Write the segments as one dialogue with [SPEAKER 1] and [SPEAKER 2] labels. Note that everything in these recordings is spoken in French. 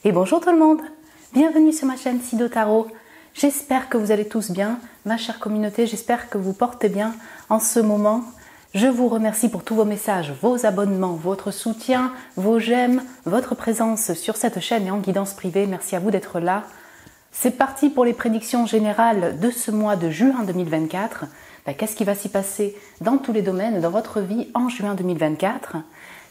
[SPEAKER 1] Et bonjour tout le monde, bienvenue sur ma chaîne Sido Tarot. J'espère que vous allez tous bien, ma chère communauté, j'espère que vous portez bien en ce moment. Je vous remercie pour tous vos messages, vos abonnements, votre soutien, vos j'aime, votre présence sur cette chaîne et en guidance privée. Merci à vous d'être là. C'est parti pour les prédictions générales de ce mois de juin 2024. Qu'est-ce qui va s'y passer dans tous les domaines, dans votre vie en juin 2024?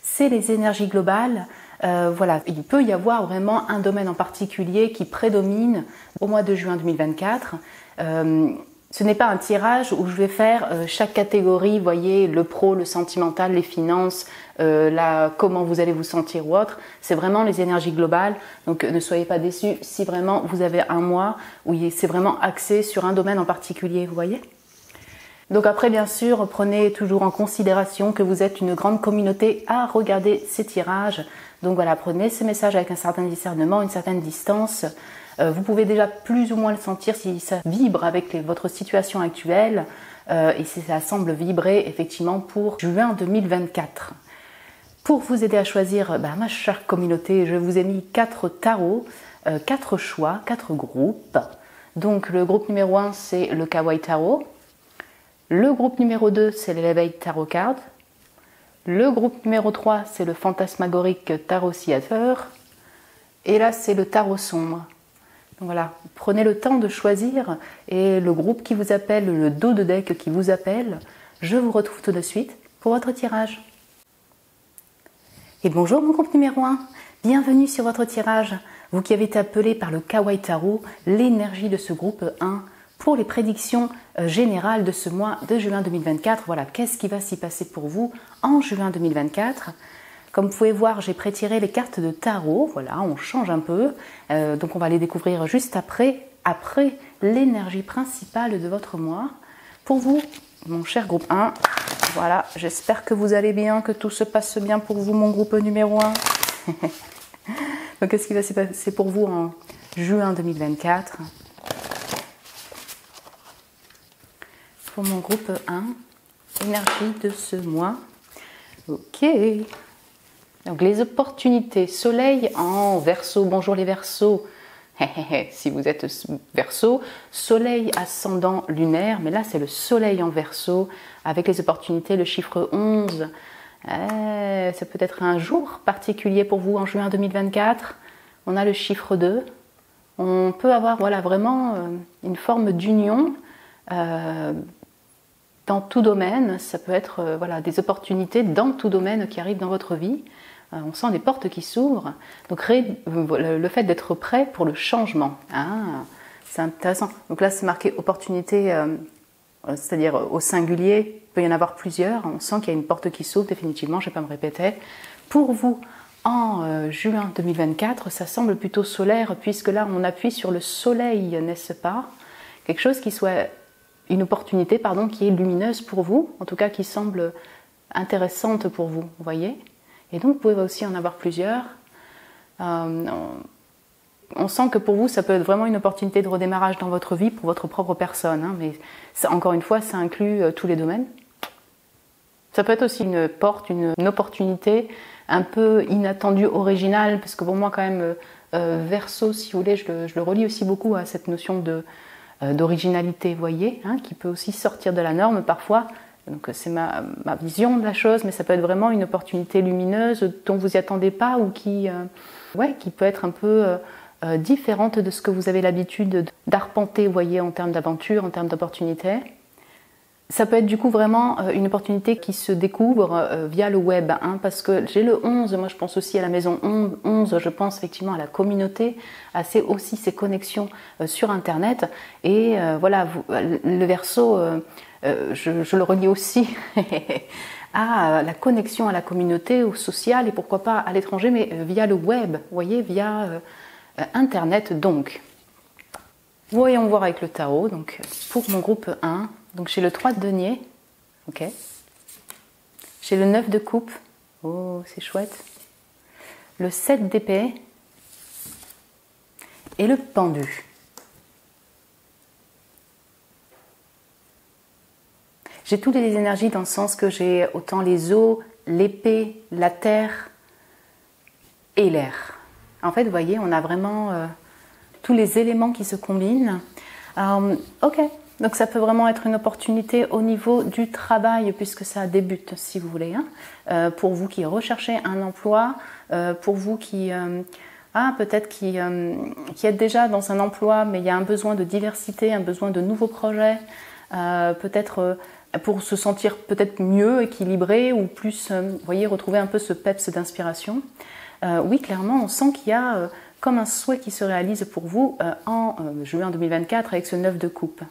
[SPEAKER 1] C'est les énergies globales. Voilà, il peut y avoir vraiment un domaine en particulier qui prédomine au mois de juin 2024. Ce n'est pas un tirage où je vais faire chaque catégorie, vous voyez, le pro, le sentimental, les finances, comment vous allez vous sentir ou autre. C'est vraiment les énergies globales. Donc ne soyez pas déçus si vraiment vous avez un mois où c'est vraiment axé sur un domaine en particulier, vous voyez. Donc après, bien sûr, prenez toujours en considération que vous êtes une grande communauté à regarder ces tirages. Donc voilà, prenez ces messages avec un certain discernement, une certaine distance. Vous pouvez déjà plus ou moins le sentir si ça vibre avec votre situation actuelle et si ça semble vibrer effectivement pour juin 2024. Pour vous aider à choisir, ma chère communauté, je vous ai mis 4 tarots, 4 choix, 4 groupes. Donc le groupe numéro 1, c'est le Kawaii Tarot. Le groupe numéro 2, c'est l'Elevate Tarot Card. Le groupe numéro 3, c'est le Fantasmagorique Tarot Theater. Et là, c'est le Tarot Sombre. Donc voilà, prenez le temps de choisir et le groupe qui vous appelle, le dos de deck qui vous appelle, je vous retrouve tout de suite pour votre tirage. Et bonjour mon groupe numéro 1, bienvenue sur votre tirage. Vous qui avez été appelé par le Kawaii Tarot, l'énergie de ce groupe 1 pour les prédictions générales de ce mois de juin 2024. Voilà, qu'est-ce qui va s'y passer pour vous en juin 2024 ? Comme vous pouvez voir, j'ai pré-tiré les cartes de tarot. Voilà, on change un peu. Donc on va les découvrir juste après l'énergie principale de votre mois. Pour vous, mon cher groupe 1, voilà, j'espère que vous allez bien, que tout se passe bien pour vous, mon groupe numéro 1. Donc qu'est-ce qui va s'y passer pour vous en juin 2024 ? Pour mon groupe 1, énergie de ce mois. Ok. Donc les opportunités, soleil en Verseau, bonjour les Verseaux. Si vous êtes Verseau, soleil ascendant lunaire, mais là c'est le soleil en Verseau avec les opportunités, le chiffre 11. Ça peut être un jour particulier pour vous en juin 2024. On a le chiffre 2. On peut avoir vraiment une forme d'union. Dans tout domaine, ça peut être des opportunités dans tout domaine qui arrivent dans votre vie. On sent des portes qui s'ouvrent. Donc le fait d'être prêt pour le changement, c'est intéressant. Donc là c'est marqué opportunité, c'est-à-dire au singulier, il peut y en avoir plusieurs. On sent qu'il y a une porte qui s'ouvre définitivement, je ne vais pas me répéter. Pour vous, en juin 2024, ça semble plutôt solaire puisque là on appuie sur le soleil, n'est-ce pas? Quelque chose qui soit... Une opportunité, qui est lumineuse pour vous, en tout cas qui semble intéressante pour vous, vous voyez. Et donc vous pouvez aussi en avoir plusieurs. On sent que pour vous, ça peut être vraiment une opportunité de redémarrage dans votre vie pour votre propre personne, mais ça, encore une fois, ça inclut tous les domaines. Ça peut être aussi une porte, une opportunité un peu inattendue, originale, parce que pour moi quand même, Verseau, si vous voulez, je le relie aussi beaucoup à cette notion d'originalité, vous voyez, qui peut aussi sortir de la norme parfois. Donc c'est ma vision de la chose, mais ça peut être vraiment une opportunité lumineuse dont vous n'y attendez pas ou qui peut être un peu différente de ce que vous avez l'habitude d'arpenter, vous voyez, en termes d'aventure, en termes d'opportunité. Ça peut être du coup vraiment une opportunité qui se découvre via le web, parce que j'ai le 11, moi je pense aussi à la maison 11, je pense effectivement à la communauté, à aussi ces connexions sur Internet. Et le Verseau, je le relie aussi à la connexion à la communauté, au social et pourquoi pas à l'étranger, mais via le web, vous voyez, via Internet donc. Voyons voir avec le tarot, donc pour mon groupe 1, donc j'ai le 3 de denier, ok. J'ai le 9 de coupe, oh c'est chouette. Le 7 d'épée et le pendu. J'ai toutes les énergies dans le sens que j'ai autant les eaux, l'épée, la terre et l'air. En fait, vous voyez, on a vraiment tous les éléments qui se combinent. Ok, donc ça peut vraiment être une opportunité au niveau du travail, puisque ça débute, si vous voulez. Hein. Pour vous qui recherchez un emploi, pour vous qui... peut-être qui êtes déjà dans un emploi, mais il y a un besoin de diversité, un besoin de nouveaux projets, peut-être pour se sentir peut-être mieux équilibré ou plus, vous voyez, retrouver un peu ce peps d'inspiration. Oui, clairement, on sent qu'il y a comme un souhait qui se réalise pour vous en juin 2024 avec ce 9 de coupe.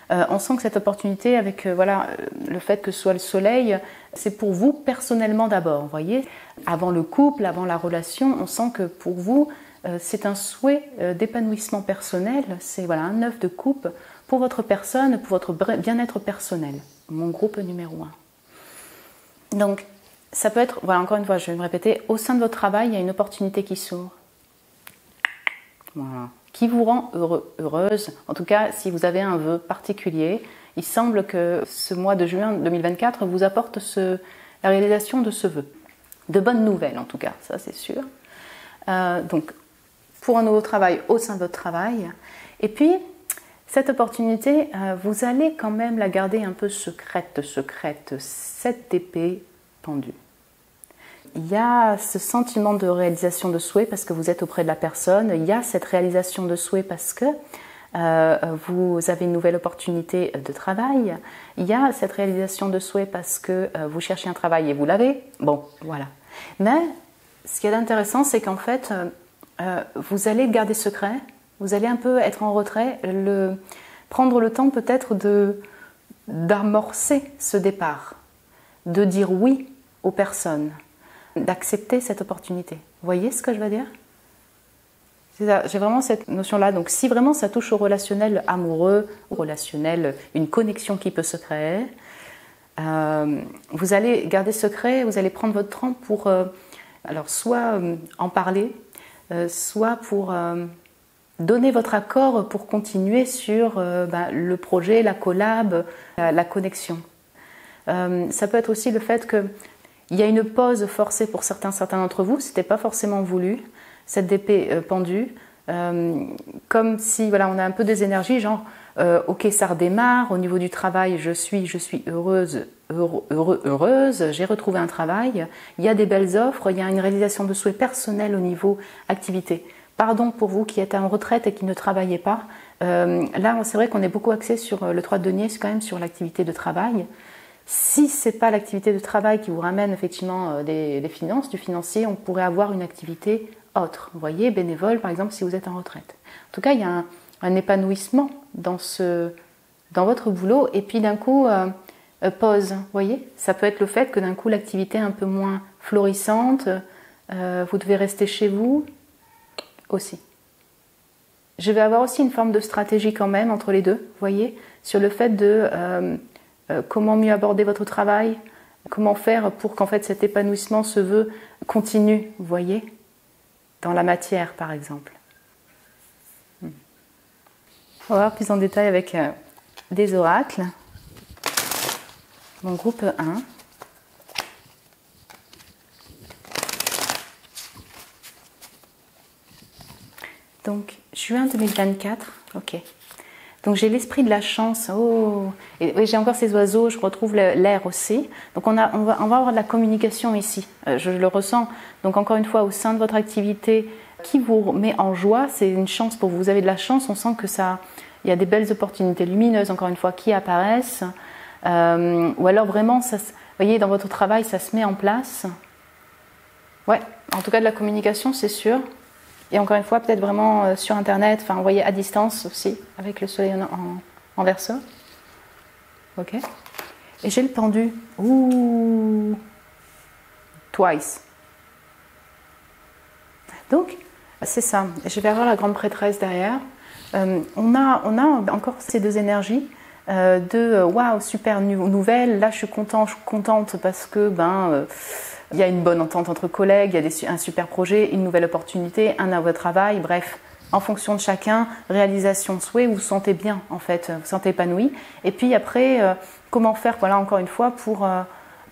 [SPEAKER 1] On sent que cette opportunité avec le fait que ce soit le soleil, c'est pour vous personnellement d'abord, vous voyez. Avant le couple, avant la relation, on sent que pour vous, c'est un souhait d'épanouissement personnel, c'est un 9 de coupe pour votre personne, pour votre bien-être personnel. Mon groupe numéro 1. Donc, ça peut être, encore une fois, je vais me répéter, au sein de votre travail, il y a une opportunité qui s'ouvre. Voilà. Qui vous rend heureux, heureuse. En tout cas, si vous avez un vœu particulier, il semble que ce mois de juin 2024 vous apporte la réalisation de ce vœu. De bonnes nouvelles, en tout cas, ça c'est sûr. Donc, pour un nouveau travail au sein de votre travail. Et puis, cette opportunité, vous allez quand même la garder un peu secrète, cette épée pendue. Il y a ce sentiment de réalisation de souhait parce que vous êtes auprès de la personne. Il y a cette réalisation de souhait parce que vous avez une nouvelle opportunité de travail. Il y a cette réalisation de souhait parce que vous cherchez un travail et vous l'avez. Bon, voilà. Mais ce qui est intéressant, c'est qu'en fait, vous allez garder secret. Vous allez un peu être en retrait, prendre le temps peut-être d'amorcer ce départ, de dire oui aux personnes, d'accepter cette opportunité. Vous voyez ce que je veux dire? J'ai vraiment cette notion-là. Donc si vraiment ça touche au relationnel amoureux, au relationnel, une connexion qui peut se créer, vous allez garder secret, vous allez prendre votre temps pour soit en parler, soit pour donner votre accord pour continuer sur le projet, la collab, la connexion. Ça peut être aussi le fait que il y a une pause forcée pour certains d'entre vous, c'était pas forcément voulu, cette épée pendue, comme si on a un peu des énergies, genre ok, ça redémarre, au niveau du travail, je suis heureuse, j'ai retrouvé un travail, il y a des belles offres, il y a une réalisation de souhaits personnels au niveau activité. Pardon pour vous qui êtes en retraite et qui ne travaillez pas, là c'est vrai qu'on est beaucoup axé sur le 3 de denier, c'est quand même sur l'activité de travail. Si ce n'est pas l'activité de travail qui vous ramène effectivement des finances, du financier, on pourrait avoir une activité autre. Vous voyez, bénévole par exemple si vous êtes en retraite. En tout cas, il y a un épanouissement dans votre boulot et puis d'un coup, pause. Vous voyez, ça peut être le fait que d'un coup l'activité est un peu moins florissante, vous devez rester chez vous aussi. Je vais avoir aussi une forme de stratégie quand même entre les deux, vous voyez, sur le fait de... comment mieux aborder votre travail, comment faire pour qu'en fait cet épanouissement, ce vœu continue, vous voyez, dans la matière par exemple. On va voir plus en détail avec des oracles. Mon groupe 1. Donc, juin 2024, ok. Donc j'ai l'esprit de la chance, oh, et oui, j'ai encore ces oiseaux, je retrouve l'air aussi. Donc on va avoir de la communication ici, je le ressens. Donc encore une fois, au sein de votre activité qui vous met en joie, c'est une chance pour vous. Vous avez de la chance, on sent que il y a des belles opportunités lumineuses, encore une fois, qui apparaissent. Ou alors vraiment, vous voyez, dans votre travail, ça se met en place. Ouais, en tout cas de la communication, c'est sûr. Et encore une fois, peut-être vraiment sur Internet, enfin, vous voyez, à distance aussi, avec le soleil en Verseau. Ok. Et j'ai le pendu. Ouh. Twice. Donc, c'est ça. Je vais avoir la grande prêtresse derrière. On a encore ces deux énergies de waouh, super nouvelle. Là, je suis contente parce que il y a une bonne entente entre collègues, il y a un super projet, une nouvelle opportunité, un nouveau travail, bref, en fonction de chacun, réalisation de souhait, vous vous sentez bien en fait, vous vous sentez épanoui. Et puis après, comment faire, voilà, encore une fois,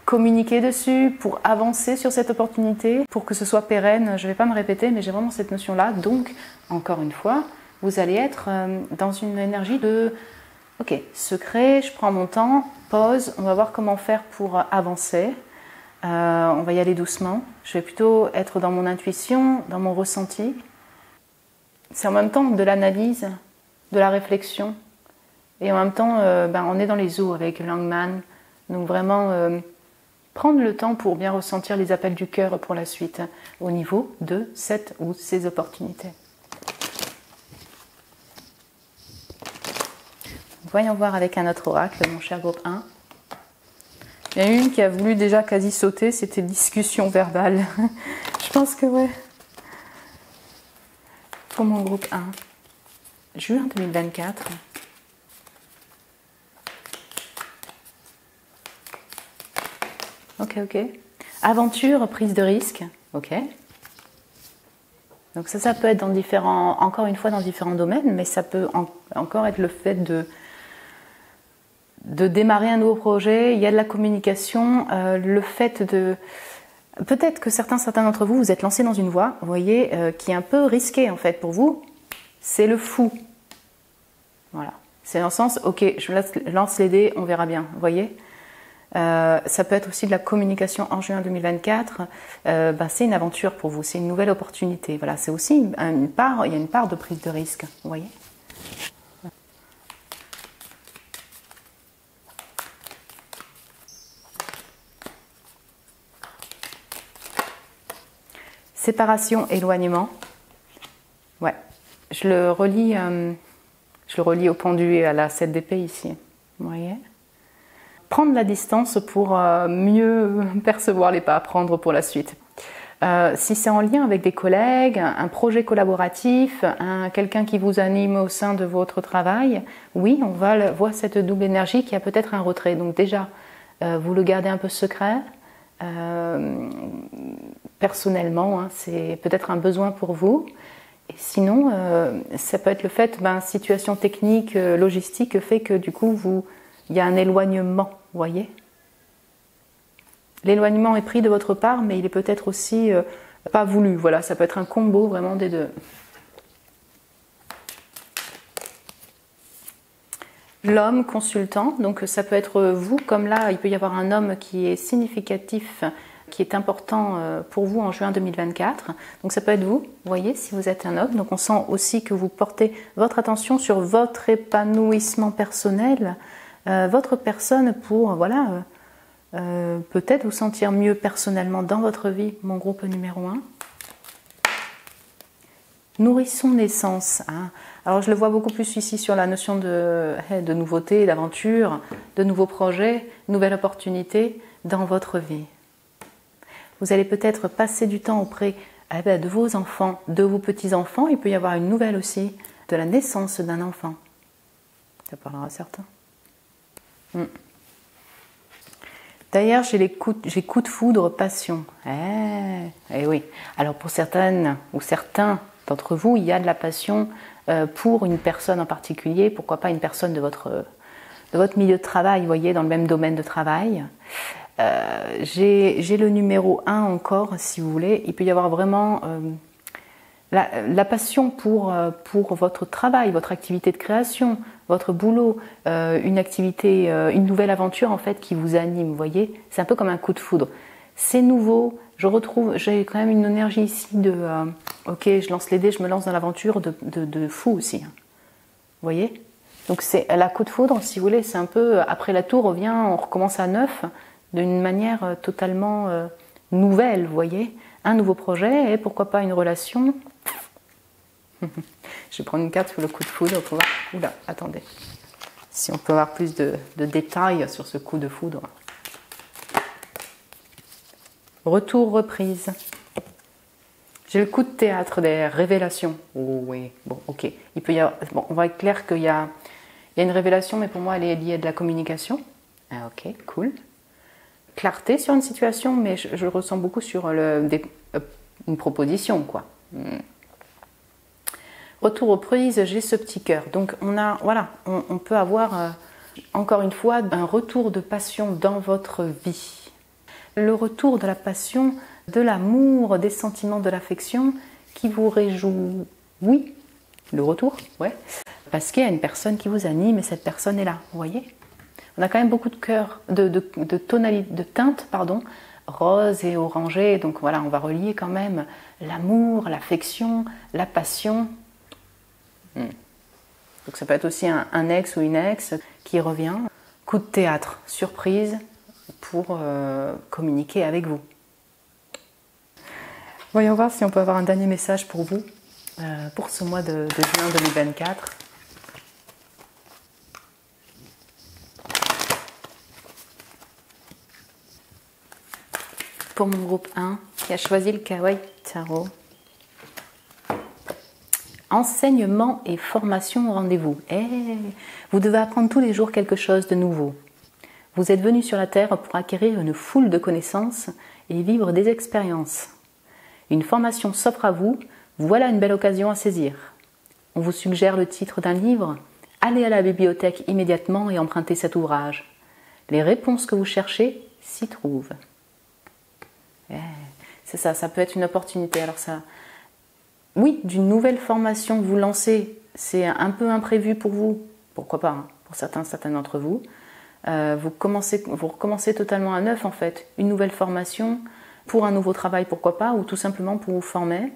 [SPEAKER 1] communiquer dessus, pour avancer sur cette opportunité, pour que ce soit pérenne. Je ne vais pas me répéter, mais j'ai vraiment cette notion-là. Donc, encore une fois, vous allez être dans une énergie de « Ok, secret, je prends mon temps, pause, on va voir comment faire pour avancer. On va y aller doucement. Je vais plutôt être dans mon intuition, dans mon ressenti. » C'est en même temps de l'analyse, de la réflexion. Et en même temps, on est dans les eaux avec Langman. Donc vraiment, prendre le temps pour bien ressentir les appels du cœur pour la suite, au niveau de cette ou ces opportunités. Voyons voir avec un autre oracle, mon cher groupe 1. Il y en a une qui a voulu déjà quasi sauter, c'était discussion verbale. Je pense que ouais. Pour mon groupe 1, juin 2024. Ok. Aventure, prise de risque. Ok. Donc ça peut être dans différents, encore une fois dans différents domaines, mais ça peut encore être le fait de démarrer un nouveau projet. Il y a de la communication, le fait de... Peut-être que certains d'entre vous, vous êtes lancés dans une voie, vous voyez, qui est un peu risquée en fait pour vous. C'est le fou. Voilà. C'est dans le sens, ok, je lance les dés, on verra bien, vous voyez. Ça peut être aussi de la communication en juin 2024. C'est une aventure pour vous, c'est une nouvelle opportunité. Voilà, c'est aussi il y a une part de prise de risque, vous voyez. Séparation, éloignement. Ouais, je le relie au pendu et à la 7 d'épée ici. Vous voyez ? Prendre la distance pour mieux percevoir les pas à prendre pour la suite. Si c'est en lien avec des collègues, un projet collaboratif, quelqu'un qui vous anime au sein de votre travail, oui, on va voir cette double énergie qui a peut-être un retrait. Donc déjà, vous le gardez un peu secret. Personnellement, c'est peut-être un besoin pour vous. Et sinon, ça peut être le fait, situation technique, logistique fait que du coup, il y a un éloignement, vous voyez. L'éloignement est pris de votre part, mais il est peut-être aussi pas voulu. Voilà, ça peut être un combo vraiment des deux. L'homme consultant, donc ça peut être vous, comme là, il peut y avoir un homme qui est significatif, qui est important pour vous en juin 2024. Donc ça peut être vous, vous voyez, si vous êtes un homme. Donc on sent aussi que vous portez votre attention sur votre épanouissement personnel, votre personne pour, peut-être vous sentir mieux personnellement dans votre vie, mon groupe numéro 1. Nourrisson naissance. Alors je le vois beaucoup plus ici sur la notion de nouveauté, d'aventure, de nouveaux projets, nouvelles opportunités dans votre vie. Vous allez peut-être passer du temps auprès de vos enfants, de vos petits-enfants. Il peut y avoir une nouvelle aussi de la naissance d'un enfant. Ça parlera à certains. D'ailleurs, j'ai coups de foudre, passion. Eh oui. Alors pour certaines ou certains d'entre vous, il y a de la passion pour une personne en particulier. Pourquoi pas une personne de votre milieu de travail, vous voyez, dans le même domaine de travail. J'ai le numéro 1 encore, si vous voulez. Il peut y avoir vraiment la passion pour votre travail, votre activité de création, votre boulot, une activité, une nouvelle aventure en fait qui vous anime, vous voyez. C'est un peu comme un coup de foudre. C'est nouveau, j'ai quand même une énergie ici de ok, je lance les dés, je me lance dans l'aventure de fou aussi. Vous voyez. Donc c'est la coup de foudre, si vous voulez, c'est un peu après la tour, on recommence à neuf, d'une manière totalement nouvelle, vous voyez. Un nouveau projet et pourquoi pas une relation. Je vais prendre une carte sur le coup de foudre pour voir. Oula, attendez. Si on peut avoir plus de détails sur ce coup de foudre. Retour, reprise. J'ai le coup de théâtre des révélations. Oh oui, bon, ok. Il peut y avoir, bon, on va être clair qu'il y a une révélation, mais pour moi, elle est liée à de la communication. Ah, ok, cool. Clarté sur une situation, mais je ressens beaucoup sur une proposition, quoi. Retour aux prises, j'ai ce petit cœur. Donc on peut avoir encore une fois un retour de passion dans votre vie. le retour de la passion, de l'amour, des sentiments, de l'affection qui vous réjouit. Oui, le retour, ouais. Parce qu'il y a une personne qui vous anime et cette personne est là, vous voyez? On a quand même beaucoup de cœurs, de tonalités, de teintes, pardon, rose et orangé. Donc voilà, on va relier quand même l'amour, l'affection, la passion. Donc ça peut être aussi un ex ou une ex qui revient. Coup de théâtre, surprise pour communiquer avec vous. Voyons voir si on peut avoir un dernier message pour vous, pour ce mois de juin 2024. Pour mon groupe 1, qui a choisi le Kawaii Tarot. Enseignement et formation au rendez-vous. Vous devez apprendre tous les jours quelque chose de nouveau. Vous êtes venu sur la Terre pour acquérir une foule de connaissances et vivre des expériences. Une formation s'offre à vous, voilà une belle occasion à saisir. On vous suggère le titre d'un livre. Allez à la bibliothèque immédiatement et empruntez cet ouvrage. Les réponses que vous cherchez s'y trouvent. C'est ça, ça peut être une opportunité. Alors ça, oui, d'une nouvelle formation vous lancez, c'est un peu imprévu pour vous, pourquoi pas, hein, pour certains d'entre vous. Vous recommencez totalement à neuf en fait, une nouvelle formation pour un nouveau travail, pourquoi pas, ou tout simplement pour vous former.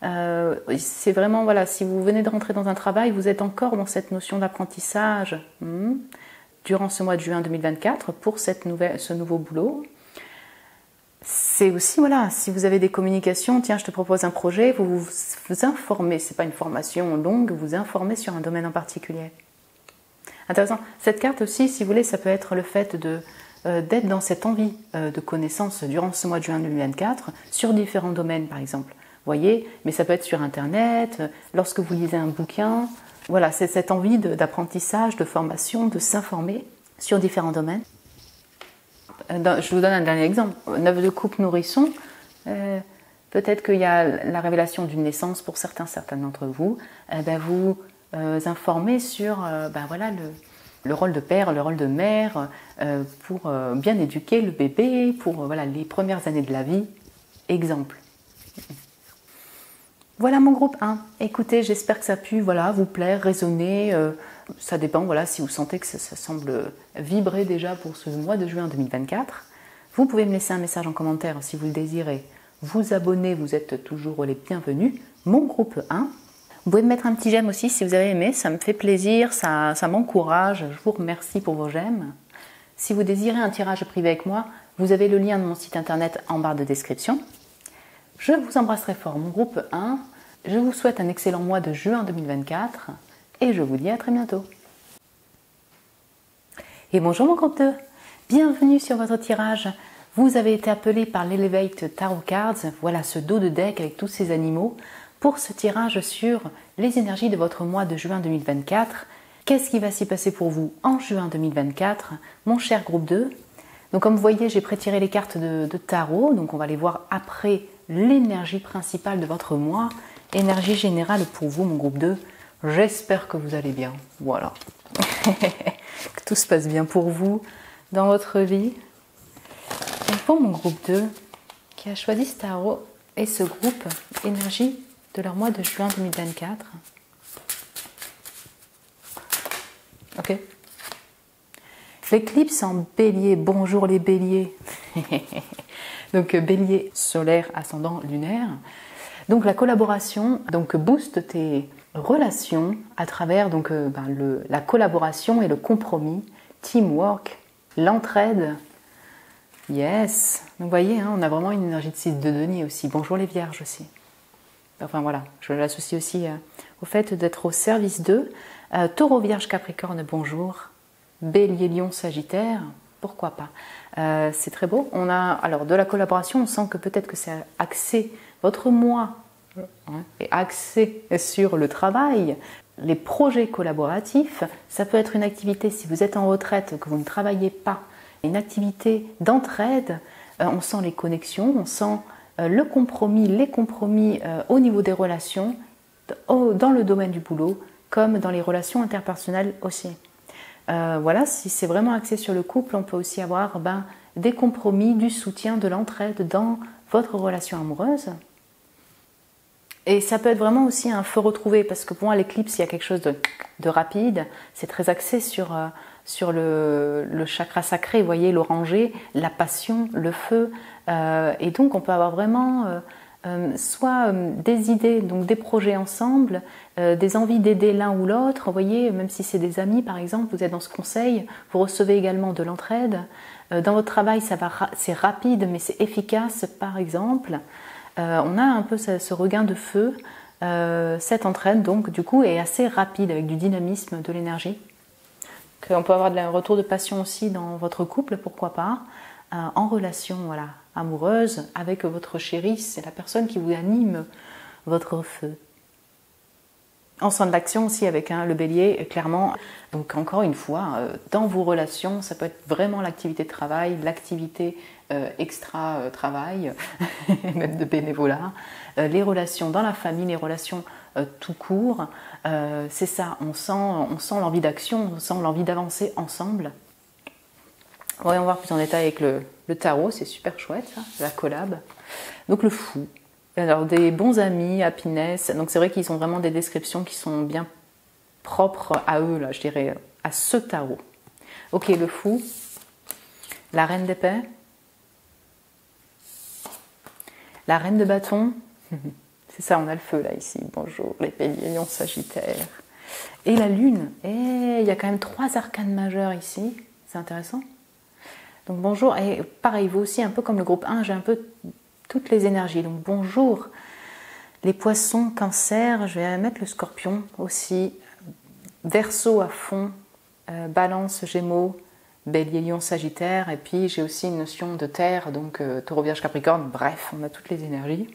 [SPEAKER 1] C'est vraiment, voilà, si vous venez de rentrer dans un travail, vous êtes encore dans cette notion d'apprentissage durant ce mois de juin 2024 pour ce nouveau boulot. C'est aussi, voilà, si vous avez des communications, tiens, je te propose un projet, vous vous informez, c'est pas une formation longue, vous informez sur un domaine en particulier. Intéressant. Cette carte aussi, si vous voulez, ça peut être le fait d'être dans cette envie de connaissance durant ce mois de juin 2024 sur différents domaines, par exemple. Vous voyez, mais ça peut être sur Internet, lorsque vous lisez un bouquin. Voilà, c'est cette envie d'apprentissage, de formation, de s'informer sur différents domaines. Je vous donne un dernier exemple. 9 de coupe nourrisson, peut-être qu'il y a la révélation d'une naissance pour certains d'entre vous. Vous informez sur voilà, le rôle de père, le rôle de mère, pour bien éduquer le bébé, pour voilà, les premières années de la vie. Exemple. Voilà mon groupe 1. Écoutez, j'espère que ça a pu vous plaire, résonner. Ça dépend, voilà, si vous sentez que ça semble vibrer déjà pour ce mois de juin 2024. Vous pouvez me laisser un message en commentaire si vous le désirez. Vous abonner, vous êtes toujours les bienvenus. Mon groupe 1. Vous pouvez me mettre un petit j'aime aussi si vous avez aimé, ça me fait plaisir, ça m'encourage. Je vous remercie pour vos j'aime. Si vous désirez un tirage privé avec moi, vous avez le lien de mon site internet en barre de description. Je vous embrasse très fort, mon groupe 1. Je vous souhaite un excellent mois de juin 2024 et je vous dis à très bientôt. Et bonjour mon groupe 2, bienvenue sur votre tirage. Vous avez été appelé par l'Elevate Tarot Cards, voilà ce dos de deck avec tous ces animaux, pour ce tirage sur les énergies de votre mois de juin 2024. Qu'est-ce qui va s'y passer pour vous en juin 2024, mon cher groupe 2? Donc comme vous voyez, j'ai pré-tiré les cartes de tarot, donc on va les voir après l'énergie principale de votre mois, énergie générale pour vous, mon groupe 2. J'espère que vous allez bien, voilà. Que tout se passe bien pour vous, dans votre vie. Et pour mon groupe 2, qui a choisi ce tarot et ce groupe, énergie de leur mois de juin 2024. Ok. L'éclipse en bélier, bonjour les béliers. Donc bélier solaire, ascendant lunaire. Donc la collaboration booste tes relations à travers la collaboration et le compromis, teamwork, l'entraide. Yes. Donc vous voyez, hein, on a vraiment une énergie de 6 de denier aussi. Bonjour les vierges aussi. Enfin voilà, je l'associe aussi au fait d'être au service d'eux. Taureau, Vierge, Capricorne, bonjour. Bélier, Lion, Sagittaire, pourquoi pas. C'est très beau. On a alors de la collaboration, on sent que peut-être que c'est axé, votre mois est axé sur le travail, les projets collaboratifs. Ça peut être une activité, si vous êtes en retraite, que vous ne travaillez pas, une activité d'entraide. On sent les connexions, on sent le compromis, les compromis au niveau des relations, dans le domaine du boulot, comme dans les relations interpersonnelles aussi. Voilà, si c'est vraiment axé sur le couple, on peut aussi avoir des compromis, du soutien, de l'entraide dans votre relation amoureuse. Et ça peut être vraiment aussi un feu retrouvé, parce que pour moi l'éclipse, il y a quelque chose de rapide, c'est très axé sur le chakra sacré, vous voyez, l'oranger, la passion, le feu, et donc on peut avoir vraiment soit des idées, donc des projets ensemble, des envies d'aider l'un ou l'autre, vous voyez, même si c'est des amis par exemple, vous êtes dans ce conseil, vous recevez également de l'entraide, dans votre travail c'est rapide mais c'est efficace par exemple. On a un peu ce regain de feu, cette entraide donc du coup est assez rapide avec du dynamisme, de l'énergie. On peut avoir un retour de passion aussi dans votre couple, pourquoi pas, en relation voilà, amoureuse avec votre chéri, c'est la personne qui vous anime votre feu. En sens de l'action aussi avec le bélier, clairement. Donc encore une fois, dans vos relations, ça peut être vraiment l'activité de travail, l'activité extra-travail, même de bénévolat, les relations dans la famille, les relations tout court. C'est ça, on sent l'envie d'action, on sent l'envie d'avancer ensemble. On va voir plus en détail avec le tarot, c'est super chouette, ça, la collab. Donc le fou. Alors des bons amis, happiness, donc c'est vrai qu'ils ont vraiment des descriptions qui sont bien propres à eux, là, je dirais, à ce tarot. Ok, le fou, la reine d'épée, la reine de bâton, c'est ça, on a le feu là ici, bonjour, les béliers, lions, sagittaire, et la lune, et il y a quand même 3 arcanes majeurs ici, c'est intéressant. Donc bonjour, et pareil, vous aussi, un peu comme le groupe 1, j'ai un peu toutes les énergies. Donc bonjour les poissons, cancer, je vais mettre le scorpion aussi, verseau à fond, balance, gémeaux, bélier, lion, sagittaire, et puis j'ai aussi une notion de terre, donc taureau, vierge, capricorne, bref, on a toutes les énergies.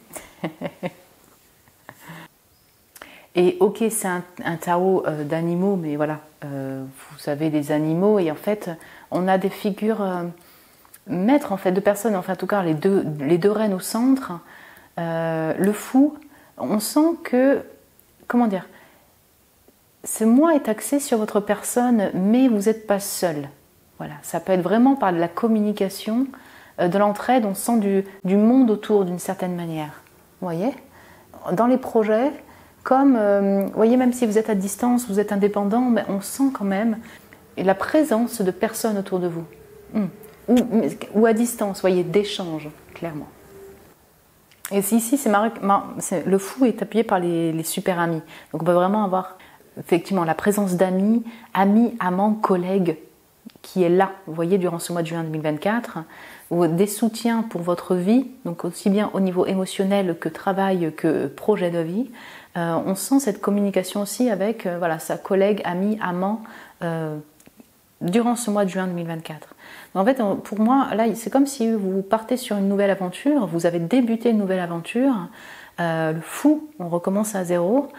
[SPEAKER 1] Et ok, c'est un tarot d'animaux, mais voilà, vous avez des animaux, et en fait, on a des figures maîtres en fait, de personnes, enfin en tout cas les deux reines au centre, le fou, on sent que, comment dire, ce moi est axé sur votre personne, mais vous n'êtes pas seul. Voilà, ça peut être vraiment par de la communication, de l'entraide, on sent du monde autour d'une certaine manière. Vous voyez ? Dans les projets, comme, vous voyez, même si vous êtes à distance, vous êtes indépendant, mais on sent quand même la présence de personnes autour de vous. Ou à distance, vous voyez, d'échanges, clairement. Et ici, le fou est appuyé par les super amis. Donc on peut vraiment avoir effectivement la présence d'amis, amants, collègues qui est là, vous voyez, durant ce mois de juin 2024, ou des soutiens pour votre vie, donc aussi bien au niveau émotionnel que travail, que projet de vie. On sent cette communication aussi avec voilà, sa collègue, ami, amant, durant ce mois de juin 2024. En fait, pour moi, là, c'est comme si vous partez sur une nouvelle aventure, vous avez débuté une nouvelle aventure, le fou, on recommence à zéro,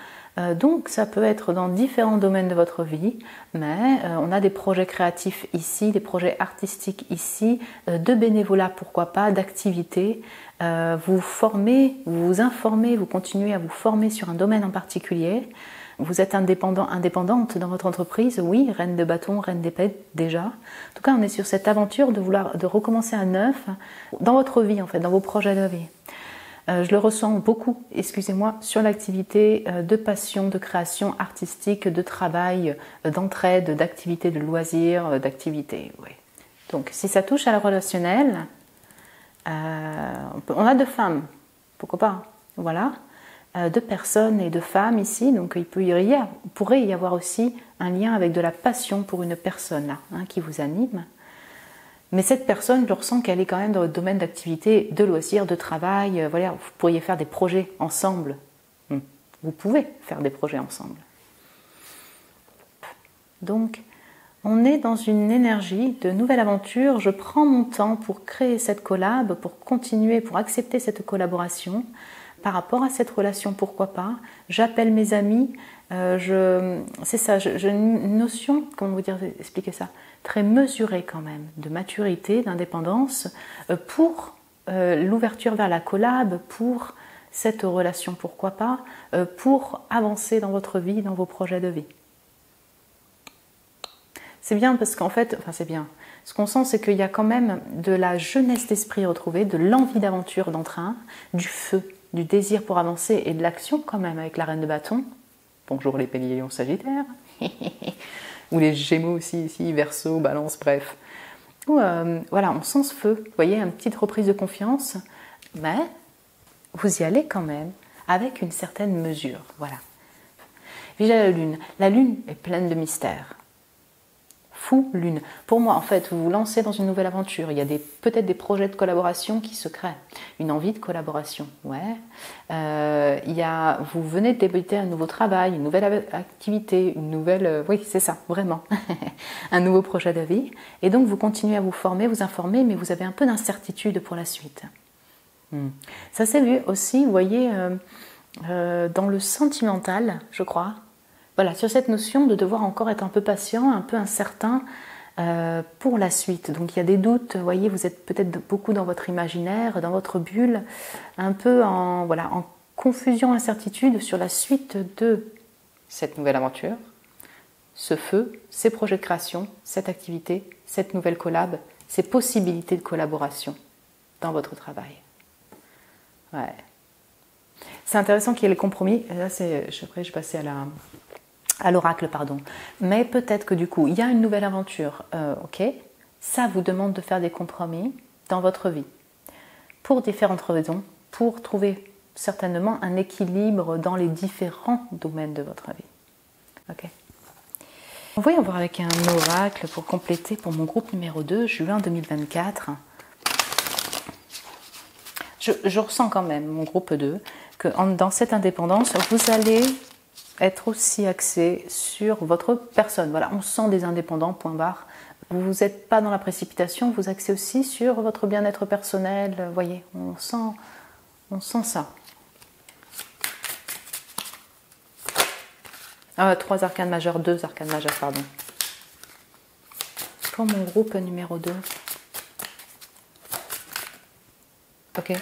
[SPEAKER 1] donc ça peut être dans différents domaines de votre vie, mais on a des projets créatifs ici, des projets artistiques ici, de bénévolat, pourquoi pas, d'activités, vous formez, vous vous informez, vous continuez à vous former sur un domaine en particulier. Vous êtes indépendante dans votre entreprise, oui, reine de bâton, reine d'épée déjà. En tout cas, on est sur cette aventure de recommencer à neuf dans votre vie, en fait, dans vos projets de vie. Je le ressens beaucoup, excusez-moi, sur l'activité de passion, de création artistique, de travail, d'entraide, d'activité de loisirs, d'activité. Oui. Donc, si ça touche à la relationnelle, on a 2 femmes, pourquoi pas, voilà. 2 personnes et 2 femmes ici, donc il pourrait y avoir aussi un lien avec de la passion pour une personne là, qui vous anime. Mais cette personne, je ressens qu'elle est quand même dans le domaine d'activité, de loisirs, de travail. Voilà, vous pourriez faire des projets ensemble. Vous pouvez faire des projets ensemble. Donc, on est dans une énergie de nouvelle aventure. Je prends mon temps pour créer cette collab, pour continuer, pour accepter cette collaboration. Par rapport à cette relation, pourquoi pas. J'appelle mes amis. C'est ça, j'ai une notion, comment vous dire, expliquer ça, très mesurée quand même, de maturité, d'indépendance, pour l'ouverture vers la collab, pour cette relation, pourquoi pas, pour avancer dans votre vie, dans vos projets de vie. C'est bien parce qu'en fait, enfin c'est bien. Ce qu'on sent, c'est qu'il y a quand même de la jeunesse d'esprit retrouvée, de l'envie d'aventure, d'entrain, du feu, du désir pour avancer et de l'action quand même avec la reine de bâton. Bonjour les béliers lions sagittaires. Ou les gémeaux aussi ici, verseau, balance, bref. Voilà, on sent ce feu. Vous voyez, une petite reprise de confiance. Mais vous y allez quand même avec une certaine mesure. Voilà. Puis la lune. La lune est pleine de mystères. Fou lune. Pour moi, en fait, vous vous lancez dans une nouvelle aventure. Il y a peut-être des projets de collaboration qui se créent. Une envie de collaboration, ouais. Vous venez de débuter un nouveau travail, une nouvelle activité, une nouvelle... oui, c'est ça, vraiment. Un nouveau projet de vie. Et donc, vous continuez à vous former, vous informer, mais vous avez un peu d'incertitude pour la suite. Ça s'est vu aussi, vous voyez, dans le sentimental, je crois. Voilà, sur cette notion de devoir encore être un peu patient, un peu incertain pour la suite. Donc il y a des doutes, vous voyez, vous êtes peut-être beaucoup dans votre imaginaire, dans votre bulle, un peu en confusion, incertitude sur la suite de cette nouvelle aventure, ce feu, ces projets de création, cette activité, cette nouvelle collab, ces possibilités de collaboration dans votre travail. Ouais. C'est intéressant qu'il y ait le compromis. Et là, après, je passais à l'oracle, pardon. Mais peut-être que du coup, il y a une nouvelle aventure, ok. Ça vous demande de faire des compromis dans votre vie. Pour différentes raisons, pour trouver certainement un équilibre dans les différents domaines de votre vie. Ok. Voyons voir avec un oracle pour compléter pour mon groupe numéro 2, juin 2024. Je ressens quand même, mon groupe 2, que dans cette indépendance, vous allez être aussi axé sur votre personne. Voilà, on sent des indépendants, point barre. Vous n'êtes pas dans la précipitation, vous axez aussi sur votre bien-être personnel. Vous voyez, on sent ça. 3 arcanes majeures, 2 arcanes majeures, pardon. Pour mon groupe numéro 2. Ok.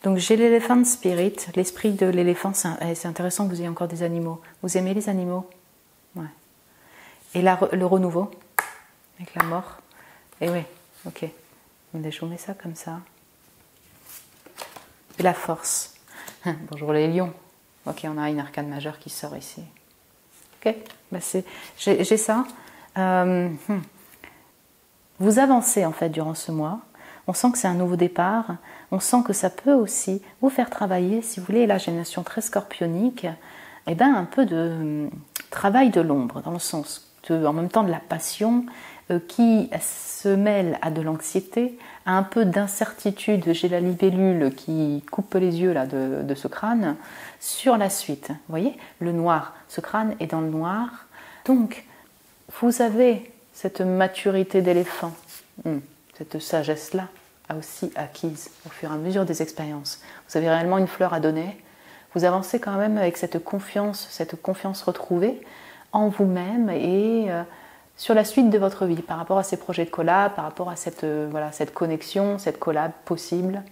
[SPEAKER 1] Donc j'ai l'éléphant spirit, l'esprit de l'éléphant, c'est intéressant que vous ayez encore des animaux. Vous aimez les animaux? Ouais. Et le renouveau, avec la mort. Et oui, ok. Je vous mets ça comme ça. Et la force. Bonjour les lions. Ok, on a une arcane majeure qui sort ici. Ok, bah j'ai ça. Vous avancez en fait durant ce mois. On sent que c'est un nouveau départ. On sent que ça peut aussi vous faire travailler, si vous voulez, là j'ai une notion très scorpionique, et ben un peu de travail de l'ombre, dans le sens en même temps de la passion qui se mêle à de l'anxiété, à un peu d'incertitude. J'ai la libellule qui coupe les yeux là de ce crâne sur la suite. Vous voyez, le noir, ce crâne est dans le noir. Donc, vous avez cette maturité d'éléphant, cette sagesse-là, aussi acquise au fur et à mesure des expériences. Vous avez réellement une fleur à donner. Vous avancez quand même avec cette confiance retrouvée en vous-même et sur la suite de votre vie, par rapport à ces projets de collab, par rapport à cette connexion, cette collab possible.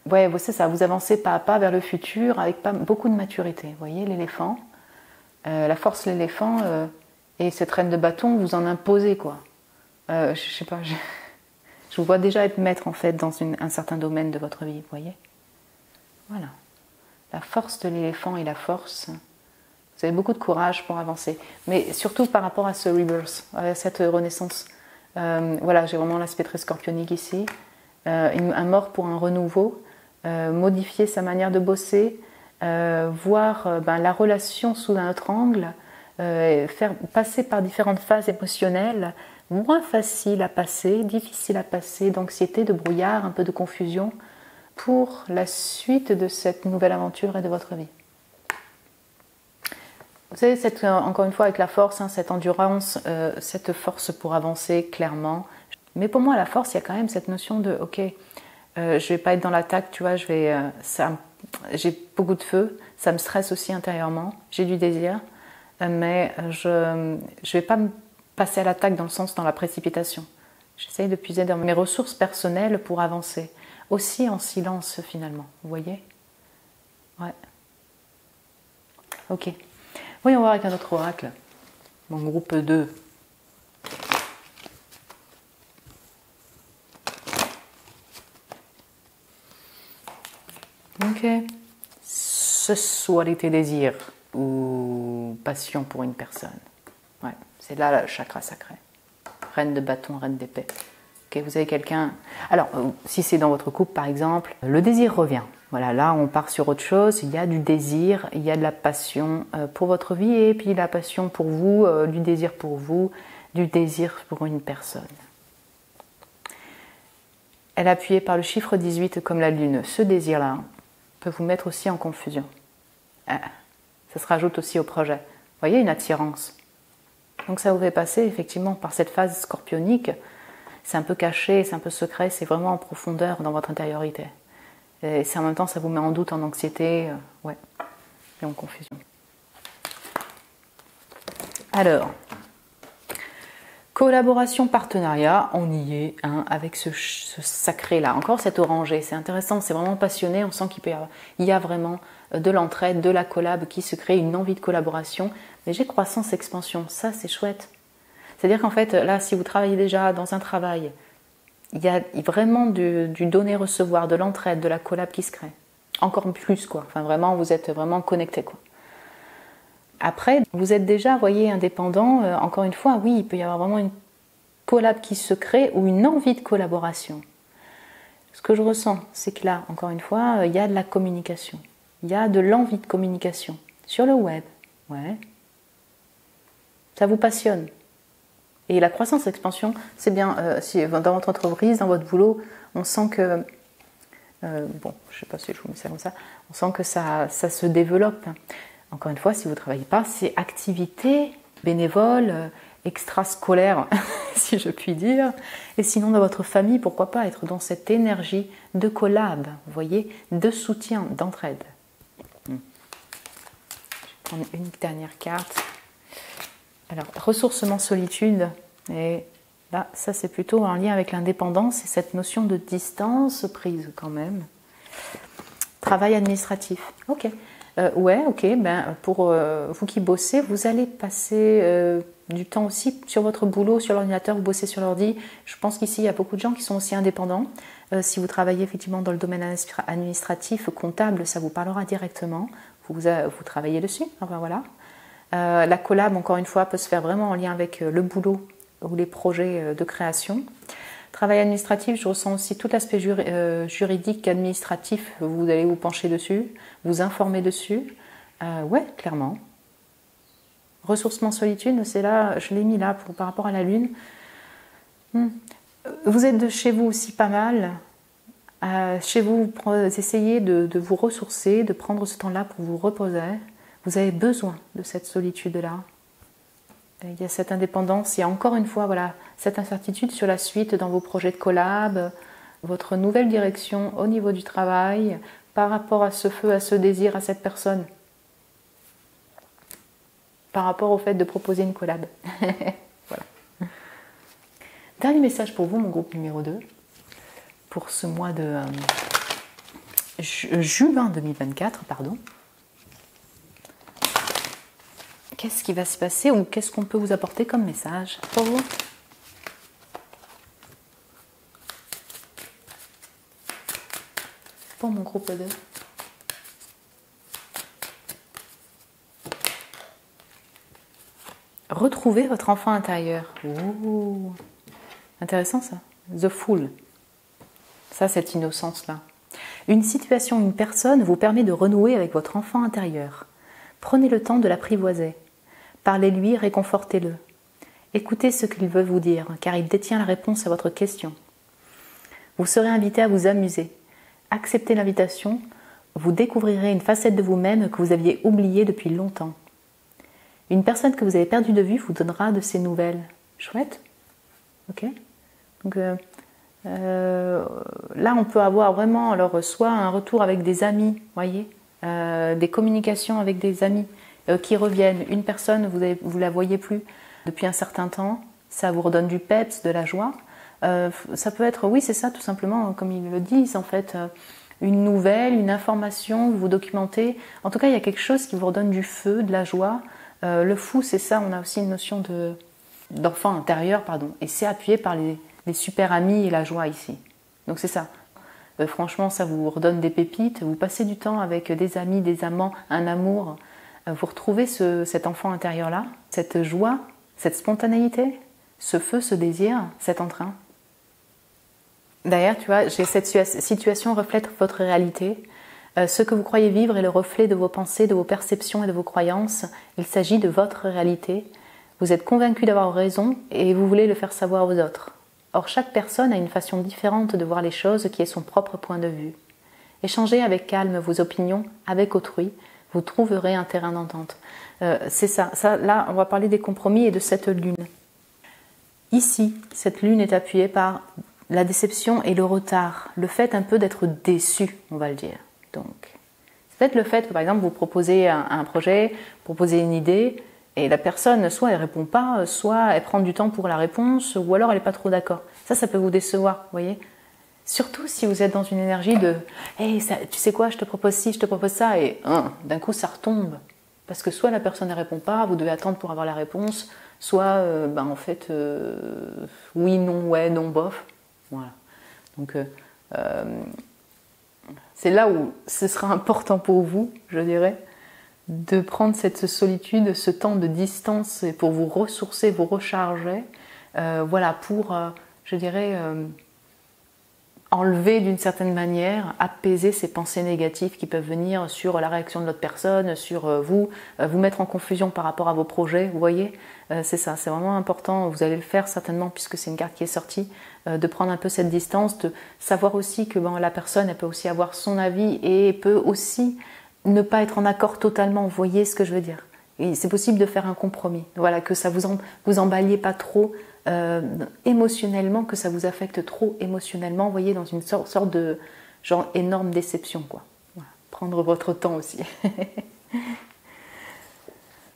[SPEAKER 1] Ouais, c'est ça, vous avancez pas à pas vers le futur avec beaucoup de maturité. Vous voyez, l'éléphant, la force de l'éléphant et cette reine de bâton, vous en imposez, quoi. Je sais pas, je vous vois déjà être maître, en fait, dans un certain domaine de votre vie, vous voyez. Voilà. La force de l'éléphant et la force... Vous avez beaucoup de courage pour avancer. Mais surtout par rapport à ce rebirth, à cette renaissance. Voilà, j'ai vraiment l'aspect très scorpionique ici. Un mort pour un renouveau. Modifier sa manière de bosser. Voir la relation sous un autre angle. Faire passer par différentes phases émotionnelles. Moins faciles à passer, difficiles à passer, d'anxiété, de brouillard, un peu de confusion. Pour la suite de cette nouvelle aventure et de votre vie. Vous savez, encore une fois, avec la force, cette endurance, cette force pour avancer clairement. Mais pour moi, la force, il y a quand même cette notion de, ok, je ne vais pas être dans l'attaque, tu vois, j'ai beaucoup de feu, ça me stresse aussi intérieurement, j'ai du désir, mais je ne vais pas me passer à l'attaque dans la précipitation. J'essaye de puiser dans mes ressources personnelles pour avancer. Aussi en silence, finalement, vous voyez? Ouais. Ok. Voyons voir avec un autre oracle. mon groupe 2. Ok. Sexualité, désir ou passion pour une personne. Ouais, c'est là le chakra sacré. Reine de bâton, reine d'épée. Ok, vous avez quelqu'un. Alors, si c'est dans votre couple par exemple, le désir revient. Voilà, là on part sur autre chose. Il y a du désir, il y a de la passion pour votre vie et puis la passion pour vous, du désir pour vous, du désir pour une personne. Elle est appuyée par le chiffre 18 comme la lune. Ce désir-là peut vous mettre aussi en confusion. Ça se rajoute aussi au projet. Vous voyez, une attirance. Donc ça vous fait passer effectivement par cette phase scorpionique. C'est un peu caché, c'est un peu secret, c'est vraiment en profondeur dans votre intériorité. Et en même temps, ça vous met en doute, en anxiété, ouais, et en confusion. Alors, collaboration, partenariat, on y est avec ce sacré-là. Encore cet orangé, c'est intéressant, c'est vraiment passionné. On sent qu'il y a vraiment de l'entraide, de la collab qui se crée, une envie de collaboration. Léger croissance, expansion, ça c'est chouette. C'est-à-dire qu'en fait, là, si vous travaillez déjà dans un travail, il y a vraiment du donner-recevoir, de l'entraide, de la collab qui se crée. Encore plus, quoi. Enfin, vraiment, vous êtes vraiment connectés, quoi. Après, vous êtes déjà, vous voyez, indépendant. Encore une fois, oui, il peut y avoir vraiment une collab qui se crée ou une envie de collaboration. Ce que je ressens, c'est que là, encore une fois, il y a de la communication. Il y a de l'envie de communication. Sur le web, ouais. Ça vous passionne. Et la croissance-expansion, c'est bien, si dans votre entreprise, dans votre boulot, on sent que, bon, je ne sais pas si je vous mets ça comme ça, on sent que ça se développe. Encore une fois, si vous ne travaillez pas, c'est activité bénévole, extrascolaire, si je puis dire. Et sinon, dans votre famille, pourquoi pas être dans cette énergie de collab, vous voyez, de soutien, d'entraide. Je vais prendre une dernière carte. Alors, ressourcement, solitude, et là, ça c'est plutôt en lien avec l'indépendance et cette notion de distance prise quand même. Travail administratif, ok. Ouais, ok, ben, pour vous qui bossez, vous allez passer du temps aussi sur votre boulot, sur l'ordinateur, vous bossez sur l'ordi. Je pense qu'ici, il y a beaucoup de gens qui sont aussi indépendants. Si vous travaillez effectivement dans le domaine administratif, comptable, ça vous parlera directement. Vous travaillez dessus, enfin voilà. La collab, encore une fois, peut se faire vraiment en lien avec le boulot ou les projets de création. Travail administratif, je ressens aussi tout l'aspect juridique, administratif. Vous allez vous pencher dessus, vous informer dessus. Ouais, clairement. Ressourcement, solitude, c'est là, je l'ai mis là par rapport à la lune. Vous êtes de chez vous aussi pas mal. Chez vous, vous essayez de vous ressourcer, de prendre ce temps-là pour vous reposer. Vous avez besoin de cette solitude-là. Il y a cette indépendance, il y a encore une fois voilà, cette incertitude sur la suite dans vos projets de collab, votre nouvelle direction au niveau du travail, par rapport à ce feu, à ce désir, à cette personne. Par rapport au fait de proposer une collab. Voilà. Dernier message pour vous, mon groupe numéro 2, pour ce mois de juin 2024, pardon. Qu'est-ce qui va se passer ou qu'est-ce qu'on peut vous apporter comme message pour vous? Pour mon groupe 2. Retrouvez votre enfant intérieur. Ouh. Intéressant ça. The Fool. Ça, cette innocence-là. Une situation, une personne vous permet de renouer avec votre enfant intérieur. Prenez le temps de l'apprivoiser. Parlez-lui, réconfortez-le. Écoutez ce qu'il veut vous dire, car il détient la réponse à votre question. Vous serez invité à vous amuser. Acceptez l'invitation, vous découvrirez une facette de vous-même que vous aviez oubliée depuis longtemps. Une personne que vous avez perdue de vue vous donnera de ses nouvelles. Chouette. Ok. Donc là, on peut avoir vraiment alors soit un retour avec des amis, voyez, des communications avec des amis qui reviennent. Une personne, vous la voyez plus depuis un certain temps, ça vous redonne du peps, de la joie. Ça peut être, oui, c'est ça, tout simplement, comme ils le disent, en fait, une nouvelle, une information, vous vous documentez. En tout cas, il y a quelque chose qui vous redonne du feu, de la joie, Le fou, c'est ça, on a aussi une notion d'enfant intérieur, pardon, et c'est appuyé par les super amis et la joie ici. Donc c'est ça. Franchement, ça vous redonne des pépites. Vous passez du temps avec des amis, des amants, un amour. Vous retrouvez cet enfant intérieur-là, cette joie, cette spontanéité, ce feu, ce désir, cet entrain. D'ailleurs, tu vois, cette situation reflète votre réalité. Ce que vous croyez vivre est le reflet de vos pensées, de vos perceptions et de vos croyances. Il s'agit de votre réalité. Vous êtes convaincu d'avoir raison et vous voulez le faire savoir aux autres. Or, chaque personne a une façon différente de voir les choses qui est son propre point de vue. Échangez avec calme vos opinions avec autrui, vous trouverez un terrain d'entente. C'est ça. Là, on va parler des compromis et de cette lune. Ici, cette lune est appuyée par la déception et le retard, le fait un peu d'être déçu, on va le dire. Donc, c'est peut-être le fait que, par exemple, vous proposez un projet, proposez une idée, et la personne, soit elle répond pas, soit elle prend du temps pour la réponse, ou alors elle n'est pas trop d'accord. Ça peut vous décevoir, vous voyez. Surtout si vous êtes dans une énergie de « Hey, tu sais quoi, je te propose ci, je te propose ça », et d'un coup ça retombe. Parce que soit la personne ne répond pas, vous devez attendre pour avoir la réponse, soit en fait, oui, non, ouais, non, bof. Voilà. Donc, c'est là où ce sera important pour vous, je dirais, de prendre cette solitude, ce temps de distance pour vous ressourcer, vous recharger, voilà, pour, je dirais, enlever d'une certaine manière, apaiser ces pensées négatives qui peuvent venir sur la réaction de l'autre personne, sur vous, vous mettre en confusion par rapport à vos projets, vous voyez, c'est ça, c'est vraiment important, vous allez le faire certainement puisque c'est une carte qui est sortie, de prendre un peu cette distance, de savoir aussi que la personne, elle peut aussi avoir son avis et peut aussi ne pas être en accord totalement, vous voyez ce que je veux dire. Et c'est possible de faire un compromis, voilà, que ça vous emballiez pas trop émotionnellement, que ça vous affecte trop émotionnellement, vous voyez, dans une sorte de genre énorme déception, quoi. Voilà. Prendre votre temps aussi.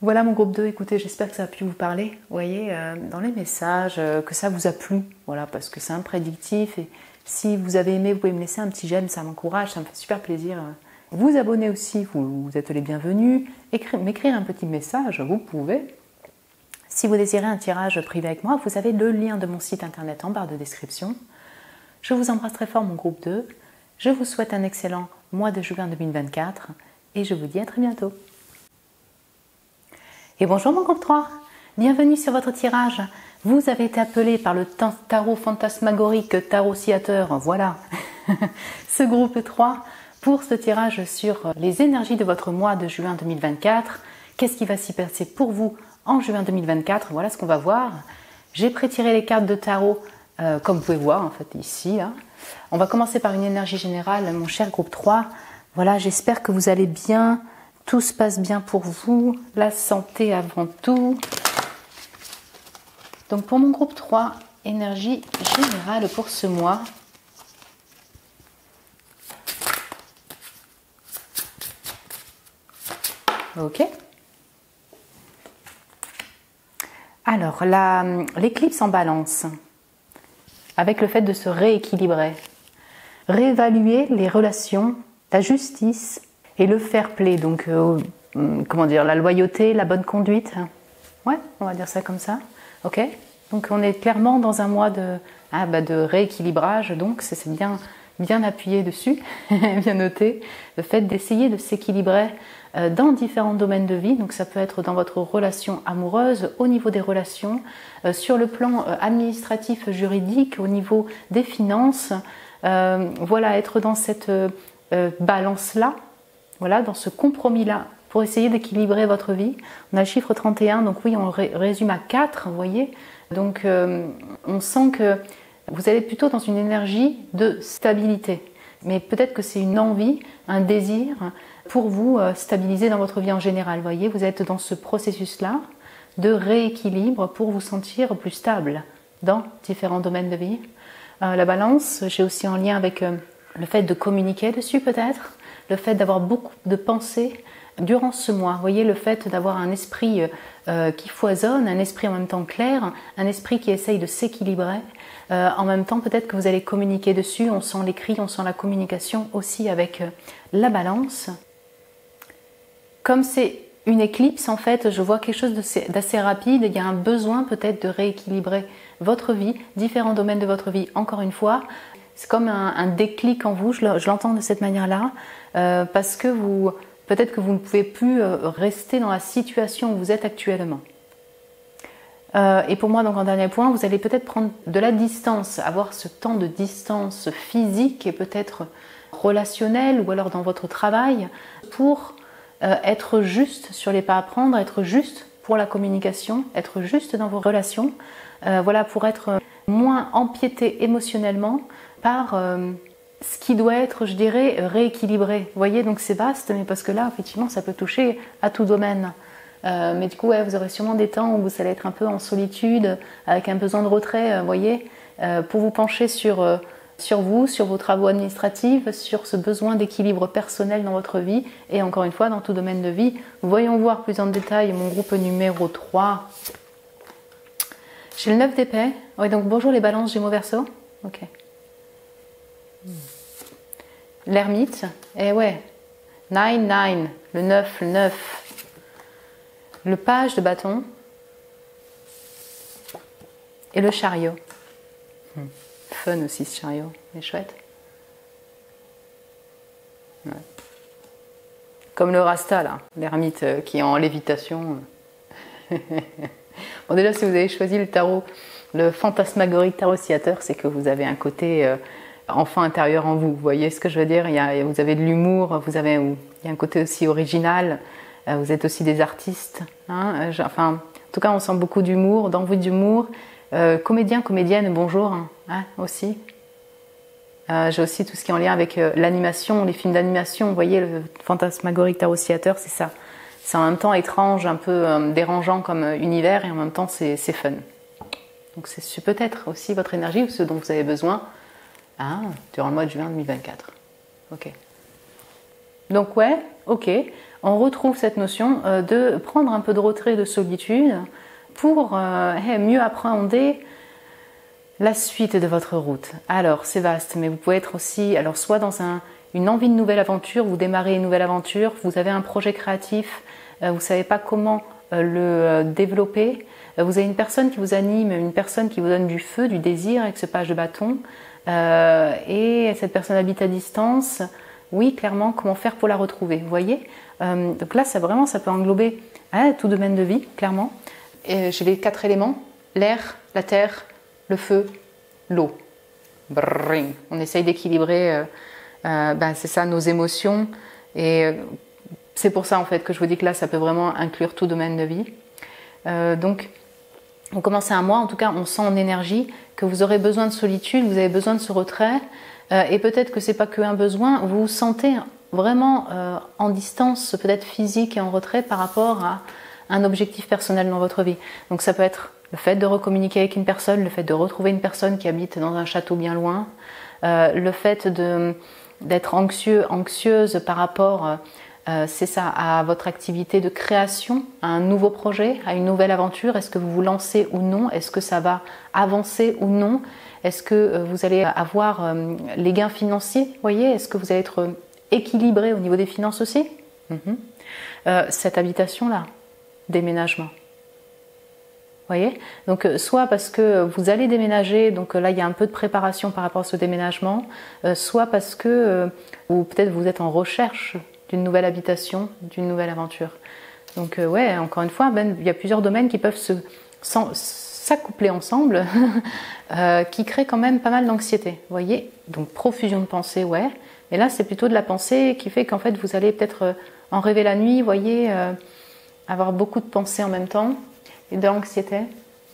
[SPEAKER 1] Voilà mon groupe 2, écoutez, j'espère que ça a pu vous parler, vous voyez, dans les messages, que ça vous a plu, voilà, parce que c'est imprédictif, et si vous avez aimé, vous pouvez me laisser un petit j'aime, ça m'encourage, ça me fait super plaisir. Vous abonner aussi, vous êtes les bienvenus, m'écrire un petit message, vous pouvez. Si vous désirez un tirage privé avec moi, vous avez le lien de mon site internet en barre de description. Je vous embrasse très fort mon groupe 2, je vous souhaite un excellent mois de juin 2024 et je vous dis à très bientôt. Et bonjour mon groupe 3, bienvenue sur votre tirage. Vous avez été appelé par le tarot fantasmagorique, tarot sciateur, voilà, ce groupe 3 pour ce tirage sur les énergies de votre mois de juin 2024. Qu'est-ce qui va s'y passer pour vous en juin 2024? Voilà ce qu'on va voir. J'ai pré-tiré les cartes de tarot, comme vous pouvez voir en fait ici. Là. On va commencer par une énergie générale, mon cher groupe 3. Voilà, j'espère que vous allez bien. Tout se passe bien pour vous. La santé avant tout. Donc pour mon groupe 3, énergie générale pour ce mois. Ok. Alors, l'éclipse en balance, avec le fait de se rééquilibrer, réévaluer les relations, la justice et le fair play, donc comment dire, la loyauté, la bonne conduite. Ouais, on va dire ça comme ça. Ok. Donc on est clairement dans un mois de rééquilibrage, donc c'est bien appuyé dessus, bien noté, le fait d'essayer de s'équilibrer dans différents domaines de vie, donc ça peut être dans votre relation amoureuse, au niveau des relations, sur le plan administratif, juridique, au niveau des finances, voilà, être dans cette balance-là, voilà, dans ce compromis-là, pour essayer d'équilibrer votre vie. On a le chiffre 31, donc oui, on résume à 4, vous voyez, donc on sent que vous allez plutôt dans une énergie de stabilité, mais peut-être que c'est une envie, un désir pour vous stabiliser dans votre vie en général. Vous voyez, vous êtes dans ce processus-là de rééquilibre pour vous sentir plus stable dans différents domaines de vie. La balance, j'ai aussi en lien avec le fait de communiquer dessus peut-être, le fait d'avoir beaucoup de pensées durant ce mois. Vous voyez, le fait d'avoir un esprit qui foisonne, un esprit en même temps clair, un esprit qui essaye de s'équilibrer. En même temps, peut-être que vous allez communiquer dessus, on sent l'écrit, on sent la communication aussi avec la balance. Comme c'est une éclipse, en fait, je vois quelque chose d'assez rapide. Il y a un besoin peut-être de rééquilibrer votre vie, différents domaines de votre vie. Encore une fois, c'est comme un déclic en vous, je l'entends de cette manière-là, parce que peut-être que vous ne pouvez plus rester dans la situation où vous êtes actuellement. Et pour moi, donc en dernier point, vous allez peut-être prendre de la distance, avoir ce temps de distance physique et peut-être relationnel ou alors dans votre travail pour être juste sur les pas à prendre, être juste pour la communication, être juste dans vos relations, voilà, pour être moins empiété émotionnellement par ce qui doit être, je dirais, rééquilibré. Vous voyez, donc c'est vaste, mais parce que là, effectivement, ça peut toucher à tout domaine. Mais du coup, ouais, vous aurez sûrement des temps où vous allez être un peu en solitude, avec un besoin de retrait, vous voyez, pour vous pencher sur vous, sur vos travaux administratifs, sur ce besoin d'équilibre personnel dans votre vie et encore une fois dans tout domaine de vie. Voyons voir plus en détail mon groupe numéro 3. J'ai le 9 d'épée. Oui, donc bonjour les balances Gémeaux Verseau. Ok. L'ermite. Et ouais. 9, le 9. Le page de bâton. Et le chariot. Fun aussi ce chariot, mais chouette. Ouais. Comme le Rasta là, l'ermite qui est en lévitation. Bon, déjà si vous avez choisi le tarot, le fantasmagorique tarot-ciateur, c'est que vous avez un côté enfant intérieur en vous. Vous voyez ce que je veux dire? Vous avez de l'humour, il y a un côté aussi original. Vous êtes aussi des artistes. Hein, en tout cas, on sent beaucoup d'humour, d'envie d'humour. Comédien, comédienne, bonjour, hein, aussi. J'ai aussi tout ce qui est en lien avec l'animation, les films d'animation. Vous voyez, le fantasmagorique tarot-ciateur, c'est ça. C'est en même temps étrange, un peu dérangeant comme univers, et en même temps, c'est fun. Donc, c'est peut-être aussi votre énergie ou ce dont vous avez besoin durant le mois de juin 2024. Ok. Donc, ouais, ok. On retrouve cette notion de prendre un peu de retrait, de solitude, pour mieux appréhender la suite de votre route. Alors, c'est vaste, mais vous pouvez être aussi, alors soit dans une envie de nouvelle aventure, vous démarrez une nouvelle aventure, vous avez un projet créatif, vous ne savez pas comment le développer, vous avez une personne qui vous anime, une personne qui vous donne du feu, du désir avec ce page de bâton, et cette personne habite à distance. Oui, clairement, comment faire pour la retrouver, vous voyez? Donc là, ça peut englober tout domaine de vie, clairement. Et j'ai les 4 éléments, l'air, la terre, le feu, l'eau. On essaye d'équilibrer, c'est ça, nos émotions. Et c'est pour ça, en fait, que je vous dis que là, ça peut vraiment inclure tout domaine de vie. Donc, on commence un mois, en tout cas, on sent en énergie que vous aurez besoin de solitude, vous avez besoin de ce retrait. Et peut-être que c'est pas qu'un besoin, vous vous sentez vraiment en distance, peut-être physique et en retrait par rapport à un objectif personnel dans votre vie. Donc ça peut être le fait de recommuniquer avec une personne, le fait de retrouver une personne qui habite dans un château bien loin, le fait d'être anxieuse par rapport, c'est ça, à votre activité de création, à un nouveau projet, à une nouvelle aventure. Est-ce que vous vous lancez ou non? Est-ce que ça va avancer ou non? Est-ce que vous allez avoir les gains financiers? Voyez, est-ce que vous allez être équilibré au niveau des finances aussi? Cette habitation-là, déménagement. Voyez? Donc, soit parce que vous allez déménager, donc là, il y a un peu de préparation par rapport à ce déménagement, soit parce que ou peut-être vous êtes en recherche d'une nouvelle habitation, d'une nouvelle aventure. Donc, ouais, encore une fois, il y a plusieurs domaines qui peuvent s'accoupler ensemble, qui créent quand même pas mal d'anxiété. Vous voyez? Donc, profusion de pensée, ouais. Mais là, c'est plutôt de la pensée qui fait qu'en fait, vous allez peut-être en rêver la nuit, vous voyez, avoir beaucoup de pensées en même temps et de l'anxiété.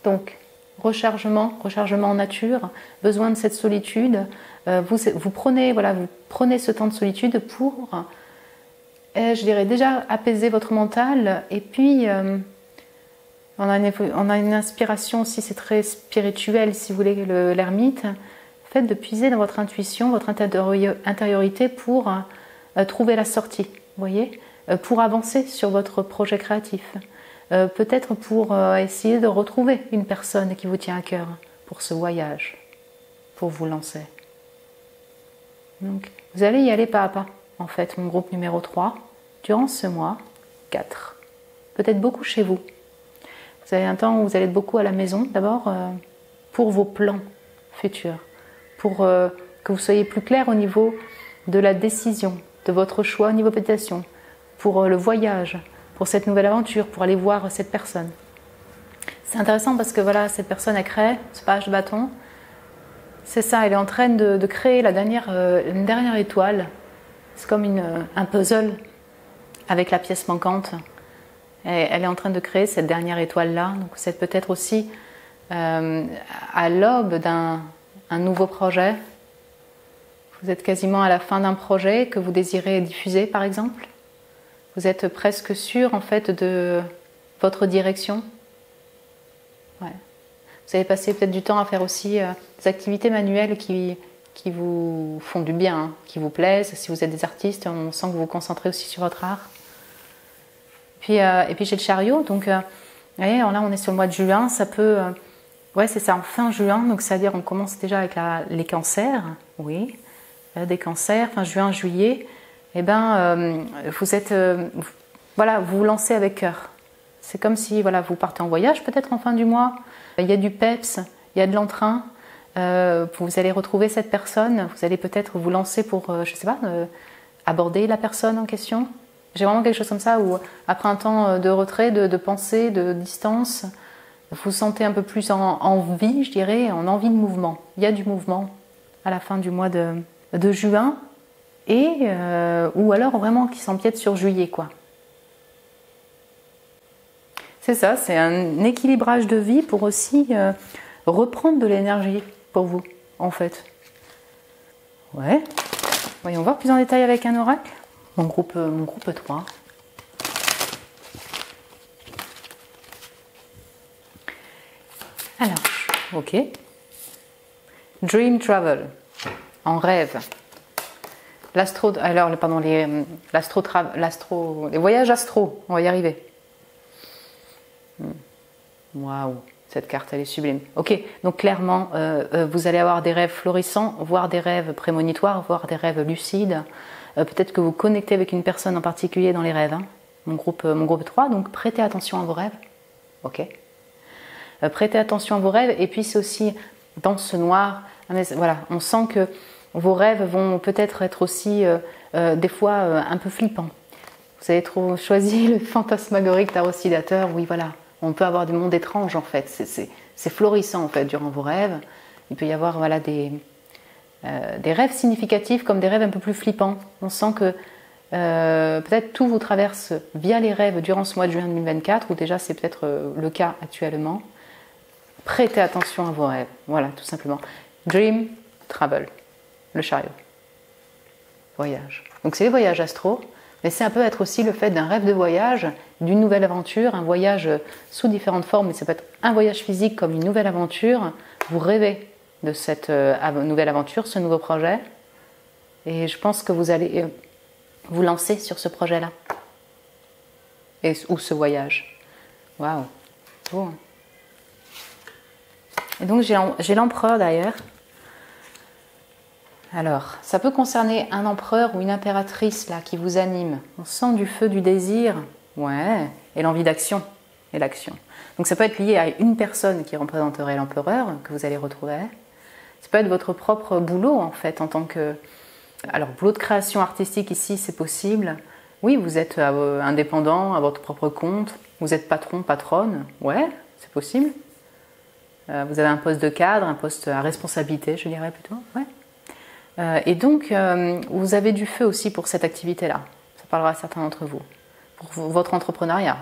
[SPEAKER 1] Donc, rechargement en nature, besoin de cette solitude. Vous prenez ce temps de solitude pour, je dirais déjà, apaiser votre mental. Et puis, on a une inspiration aussi, c'est très spirituel, si vous voulez, l'ermite. Le fait de puiser dans votre intuition, votre intériorité pour trouver la sortie, vous voyez, pour avancer sur votre projet créatif. Peut-être pour essayer de retrouver une personne qui vous tient à cœur pour ce voyage, pour vous lancer. Donc, vous allez y aller pas à pas, en fait, mon groupe numéro 3, durant ce mois 4. peut-être beaucoup chez vous. Vous avez un temps où vous allez être beaucoup à la maison, d'abord pour vos plans futurs, pour que vous soyez plus clair au niveau de la décision, de votre choix au niveau méditation, pour le voyage, pour cette nouvelle aventure, pour aller voir cette personne. C'est intéressant parce que voilà, cette personne a créé ce page bâton. C'est ça, elle est en train de créer une dernière étoile. C'est comme un puzzle avec la pièce manquante. Et elle est en train de créer cette dernière étoile-là. Donc c'est peut-être aussi à l'aube d'un nouveau projet. Vous êtes quasiment à la fin d'un projet que vous désirez diffuser, par exemple. Vous êtes presque sûr, en fait, de votre direction. Ouais. Vous avez passé peut-être du temps à faire aussi des activités manuelles qui vous font du bien, hein, qui vous plaisent. Si vous êtes des artistes, on sent que vous vous concentrez aussi sur votre art. Et puis j'ai le chariot, donc vous voyez, alors là on est sur le mois de juin, ça peut... ouais, c'est ça, en fin juin, donc c'est-à-dire on commence déjà avec les cancers, oui, des cancers, fin juin, juillet, et vous êtes... voilà, vous vous lancez avec cœur. C'est comme si voilà, vous partez en voyage peut-être en fin du mois, il y a du peps, il y a de l'entrain, vous allez retrouver cette personne, vous allez peut-être vous lancer pour, je sais pas, aborder la personne en question. J'ai vraiment quelque chose comme ça où après un temps de retrait, de pensée, de distance, vous vous sentez un peu plus en vie, je dirais, en envie de mouvement. Il y a du mouvement à la fin du mois de juin ou alors vraiment qui s'empiète sur juillet, quoi. C'est ça, c'est un équilibrage de vie pour aussi reprendre de l'énergie pour vous, en fait. Ouais. Voyons voir plus en détail avec un oracle. Mon groupe 3. Alors, ok. Dream travel, en rêve. Les voyages astro, on va y arriver. Waouh, cette carte elle est sublime. Ok, donc clairement, vous allez avoir des rêves florissants, voire des rêves prémonitoires, voire des rêves lucides. Peut-être que vous connectez avec une personne en particulier dans les rêves. Hein. Mon groupe 3, donc prêtez attention à vos rêves. Ok. Prêtez attention à vos rêves. Et puis c'est aussi dans ce noir. Voilà, on sent que vos rêves vont peut-être être aussi des fois un peu flippants. Vous avez trop choisi le fantasmagorique tarot oscillateur. Oui, voilà. On peut avoir du monde étrange en fait. C'est florissant en fait durant vos rêves. Il peut y avoir voilà des rêves significatifs comme des rêves un peu plus flippants. On sent que peut-être tout vous traverse via les rêves durant ce mois de juin 2024, ou déjà c'est peut-être le cas actuellement. Prêtez attention à vos rêves, voilà, tout simplement. Dream, travel, le chariot. Voyage. Donc c'est les voyages astro, mais c'est un peu être aussi le fait d'un rêve de voyage, d'une nouvelle aventure, un voyage sous différentes formes, mais ça peut être un voyage physique comme une nouvelle aventure. Vous rêvez de cette nouvelle aventure, ce nouveau projet. Et je pense que vous allez vous lancer sur ce projet-là. Ou ce voyage. Waouh. Beau. Et donc j'ai l'empereur d'ailleurs. Alors, ça peut concerner un empereur ou une impératrice là qui vous anime. On sent du feu, du désir. Ouais. Et l'envie d'action. Et l'action. Donc ça peut être lié à une personne qui représenterait l'empereur que vous allez retrouver. Ça peut être votre propre boulot en fait en tant que... Alors boulot de création artistique ici c'est possible. Oui, vous êtes indépendant à votre propre compte. Vous êtes patron, patronne. Ouais, c'est possible. Vous avez un poste de cadre, un poste à responsabilité je dirais plutôt. Ouais. Et donc vous avez du feu aussi pour cette activité-là. Ça parlera à certains d'entre vous. Pour votre entrepreneuriat.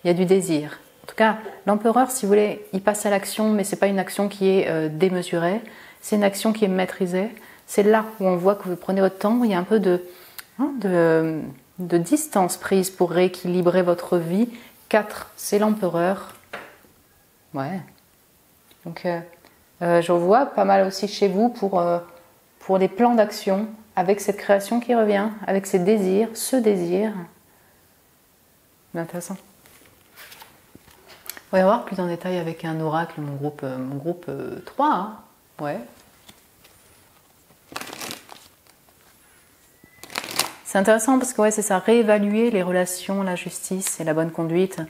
[SPEAKER 1] Il y a du désir. En tout cas, l'empereur, si vous voulez, il passe à l'action, mais ce n'est pas une action qui est démesurée, c'est une action qui est maîtrisée. C'est là où on voit que vous prenez votre temps, il y a un peu de distance prise pour rééquilibrer votre vie. 4, c'est l'empereur. Ouais. Donc, je vois pas mal aussi chez vous pour des plans d'action, avec cette création qui revient, avec ces désirs, ce désir. C'est intéressant. On va y voir plus en détail avec un oracle, mon groupe 3. Hein. Ouais. C'est intéressant parce que ouais, c'est ça, réévaluer les relations, la justice et la bonne conduite.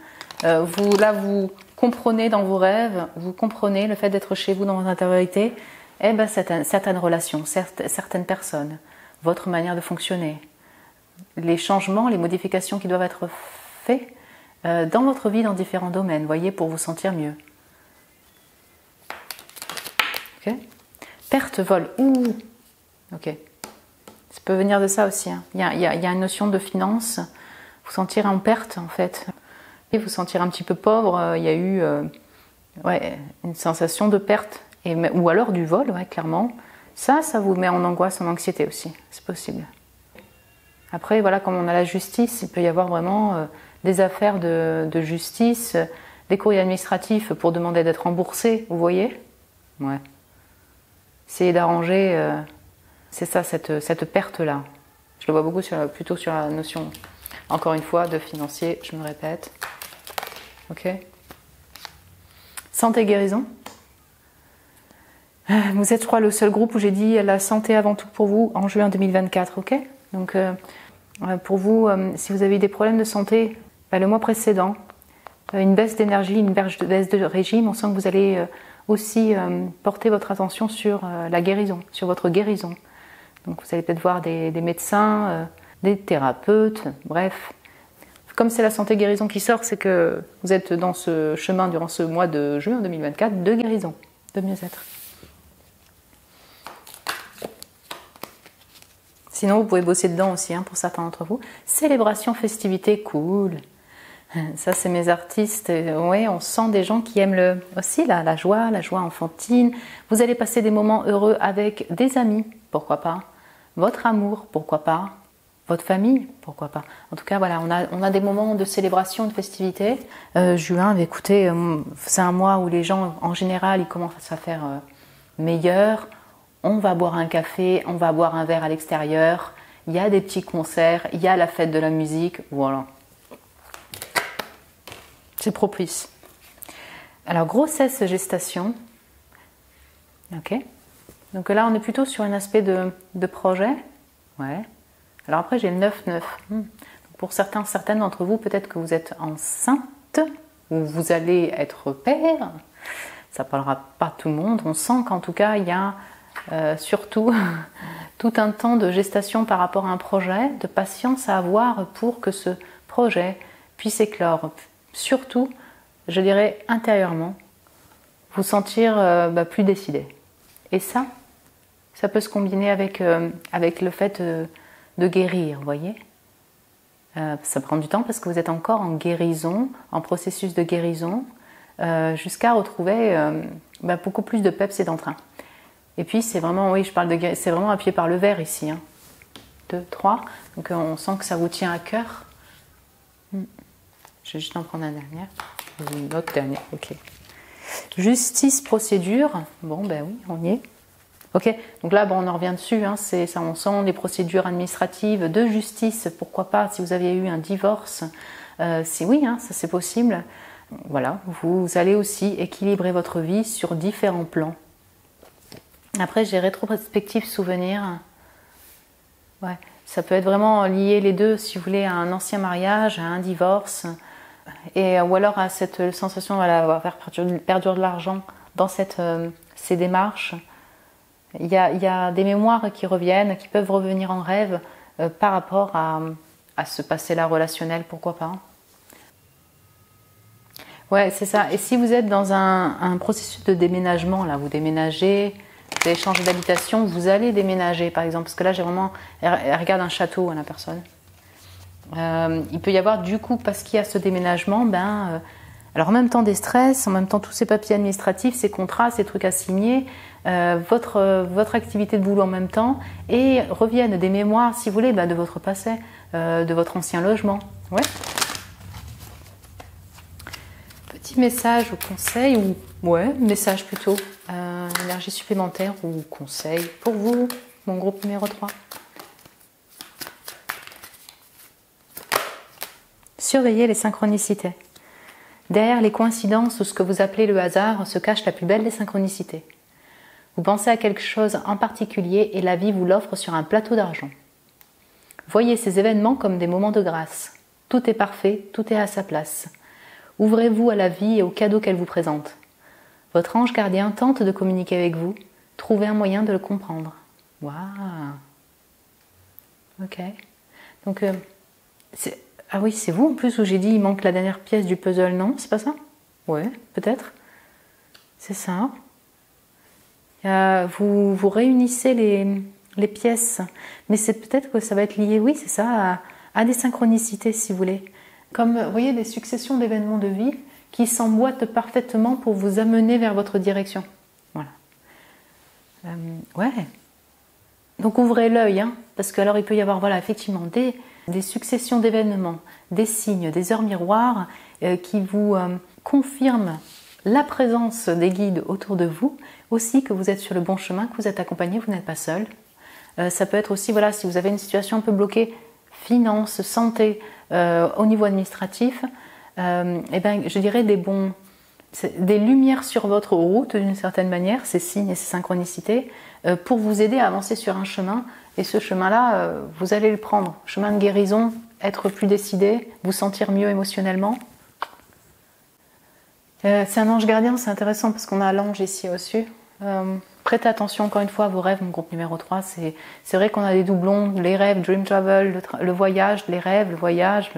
[SPEAKER 1] Vous comprenez dans vos rêves, vous comprenez le fait d'être chez vous dans votre intériorité, eh ben, certaines relations, certaines personnes, votre manière de fonctionner, les changements, les modifications qui doivent être faits dans votre vie dans différents domaines, voyez, pour vous sentir mieux. Ok. Perte, vol, ouh, ok. Ça peut venir de ça aussi. Hein. Il y a une notion de finance, vous sentir en perte en fait. Et vous sentir un petit peu pauvre, il y a eu une sensation de perte. Ou alors du vol, ouais, clairement. Ça vous met en angoisse, en anxiété aussi, c'est possible. Après, voilà, comme on a la justice, il peut y avoir vraiment des affaires de justice, des courriers administratifs pour demander d'être remboursé, vous voyez? Ouais. Essayez d'arranger, c'est ça, cette perte-là. Je le vois beaucoup plutôt sur la notion, encore une fois, de financier, je me répète. Ok. Santé guérison. Vous êtes, je crois, le seul groupe où j'ai dit la santé avant tout pour vous en juin 2024, ok? Donc, pour vous, si vous avez eu des problèmes de santé le mois précédent, une baisse d'énergie, une baisse de régime, on sent que vous allez aussi porter votre attention sur la guérison, sur votre guérison. Donc, vous allez peut-être voir des médecins, des thérapeutes, bref. Comme c'est la santé guérison qui sort, c'est que vous êtes dans ce chemin durant ce mois de juin 2024 de guérison, de mieux-être. Sinon, vous pouvez bosser dedans aussi, hein, pour certains d'entre vous. Célébration, festivité, cool. Ça, c'est mes artistes. Ouais, on sent des gens qui aiment aussi la joie enfantine. Vous allez passer des moments heureux avec des amis, pourquoi pas. Votre amour, pourquoi pas. Votre famille, pourquoi pas. En tout cas, voilà, on a des moments de célébration, de festivité. Juin, écoutez, c'est un mois où les gens, en général, ils commencent à faire meilleur. On va boire un café, on va boire un verre à l'extérieur. Il y a des petits concerts, il y a la fête de la musique, voilà. C'est propice. Alors, grossesse, gestation. Ok. Donc là, on est plutôt sur un aspect de projet. Ouais. Alors après, j'ai le 9-9. Pour certaines d'entre vous, peut-être que vous êtes enceinte ou vous allez être père. Ça ne parlera pas tout le monde. On sent qu'en tout cas, il y a surtout tout un temps de gestation par rapport à un projet, de patience à avoir pour que ce projet puisse éclore. Surtout, je dirais intérieurement, vous sentir plus décidé. Et ça peut se combiner avec le fait de guérir, vous voyez. Ça prend du temps parce que vous êtes encore en guérison, en processus de guérison, jusqu'à retrouver beaucoup plus de peps et d'entrain. Et puis c'est vraiment, oui, c'est vraiment appuyé par le verre ici. 2, 3. Donc on sent que ça vous tient à cœur. Je vais juste en prendre un dernier. Une autre dernière, ok. Justice, procédure. Bon, ben oui, on y est. Ok, donc là, on en revient dessus. C'est ça, on sent les procédures administratives de justice. Pourquoi pas, si vous aviez eu un divorce. Oui, ça c'est possible. Voilà, vous allez aussi équilibrer votre vie sur différents plans. Après, j'ai rétrospective souvenir. Ouais, ça peut être vraiment lié les deux, si vous voulez, à un ancien mariage, à un divorce, ou alors à cette sensation d'avoir perdu de l'argent dans ces démarches. Il y a des mémoires qui reviennent, qui peuvent revenir en rêve par rapport à ce passé-là relationnel, pourquoi pas. Ouais, c'est ça. Et si vous êtes dans un processus de déménagement, là, vous déménagez, vous allez changer d'habitation, vous allez déménager, par exemple, parce que là, j'ai vraiment... Elle regarde un château, la personne. Il peut y avoir, du coup, parce qu'il y a ce déménagement, alors en même temps des stress, en même temps tous ces papiers administratifs, ces contrats, ces trucs à signer, votre activité de boulot en même temps, et reviennent des mémoires, si vous voulez, de votre passé, de votre ancien logement. Ouais. Petit message ou conseil, message plutôt, énergie supplémentaire ou conseil pour vous, mon groupe numéro 3. Surveillez les synchronicités. Derrière les coïncidences ou ce que vous appelez le hasard se cache la plus belle des synchronicités. Vous pensez à quelque chose en particulier et la vie vous l'offre sur un plateau d'argent. Voyez ces événements comme des moments de grâce. Tout est parfait, tout est à sa place. Ouvrez-vous à la vie et aux cadeaux qu'elle vous présente. Votre ange gardien tente de communiquer avec vous. Trouvez un moyen de le comprendre. Waouh. Ok. Donc, ah oui, c'est vous en plus où j'ai dit il manque la dernière pièce du puzzle, non? C'est pas ça? Ouais, peut-être. C'est ça. Vous réunissez les pièces, mais c'est peut-être que ça va être lié, oui, c'est ça, à des synchronicités, si vous voulez. Comme, vous voyez, des successions d'événements de vie qui s'emboîtent parfaitement pour vous amener vers votre direction. Voilà. Ouais. Donc ouvrez l'œil, hein, parce que alors il peut y avoir, voilà, effectivement, des successions d'événements, des signes, des heures miroirs qui vous confirment la présence des guides autour de vous, aussi que vous êtes sur le bon chemin, que vous êtes accompagné, vous n'êtes pas seul. Ça peut être aussi, voilà, si vous avez une situation un peu bloquée, finances, santé, au niveau administratif, eh ben, je dirais des lumières sur votre route d'une certaine manière, ces signes et ces synchronicités, pour vous aider à avancer sur un chemin. Et ce chemin-là, vous allez le prendre. Chemin de guérison, être plus décidé, vous sentir mieux émotionnellement. C'est un ange gardien, c'est intéressant parce qu'on a l'ange ici au-dessus. Prêtez attention encore une fois à vos rêves, mon groupe numéro 3. C'est vrai qu'on a des doublons, les rêves, dream travel, le voyage, les rêves, le voyage.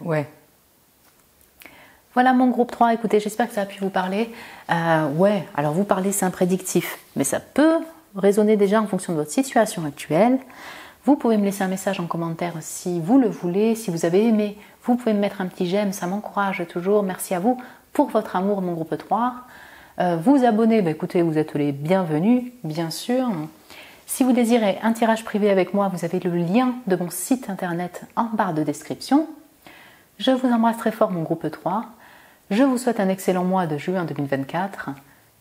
[SPEAKER 1] Ouais. Voilà mon groupe 3, écoutez, j'espère que ça a pu vous parler. Ouais, alors vous parlez, c'est imprédictif, mais ça peut résonner déjà en fonction de votre situation actuelle. Vous pouvez me laisser un message en commentaire si vous le voulez, si vous avez aimé. Vous pouvez me mettre un petit j'aime, ça m'encourage toujours. Merci à vous pour votre amour, mon groupe 3. Vous abonner, bah écoutez, vous êtes les bienvenus, bien sûr. Si vous désirez un tirage privé avec moi, vous avez le lien de mon site internet en barre de description. Je vous embrasse très fort, mon groupe 3. Je vous souhaite un excellent mois de juin 2024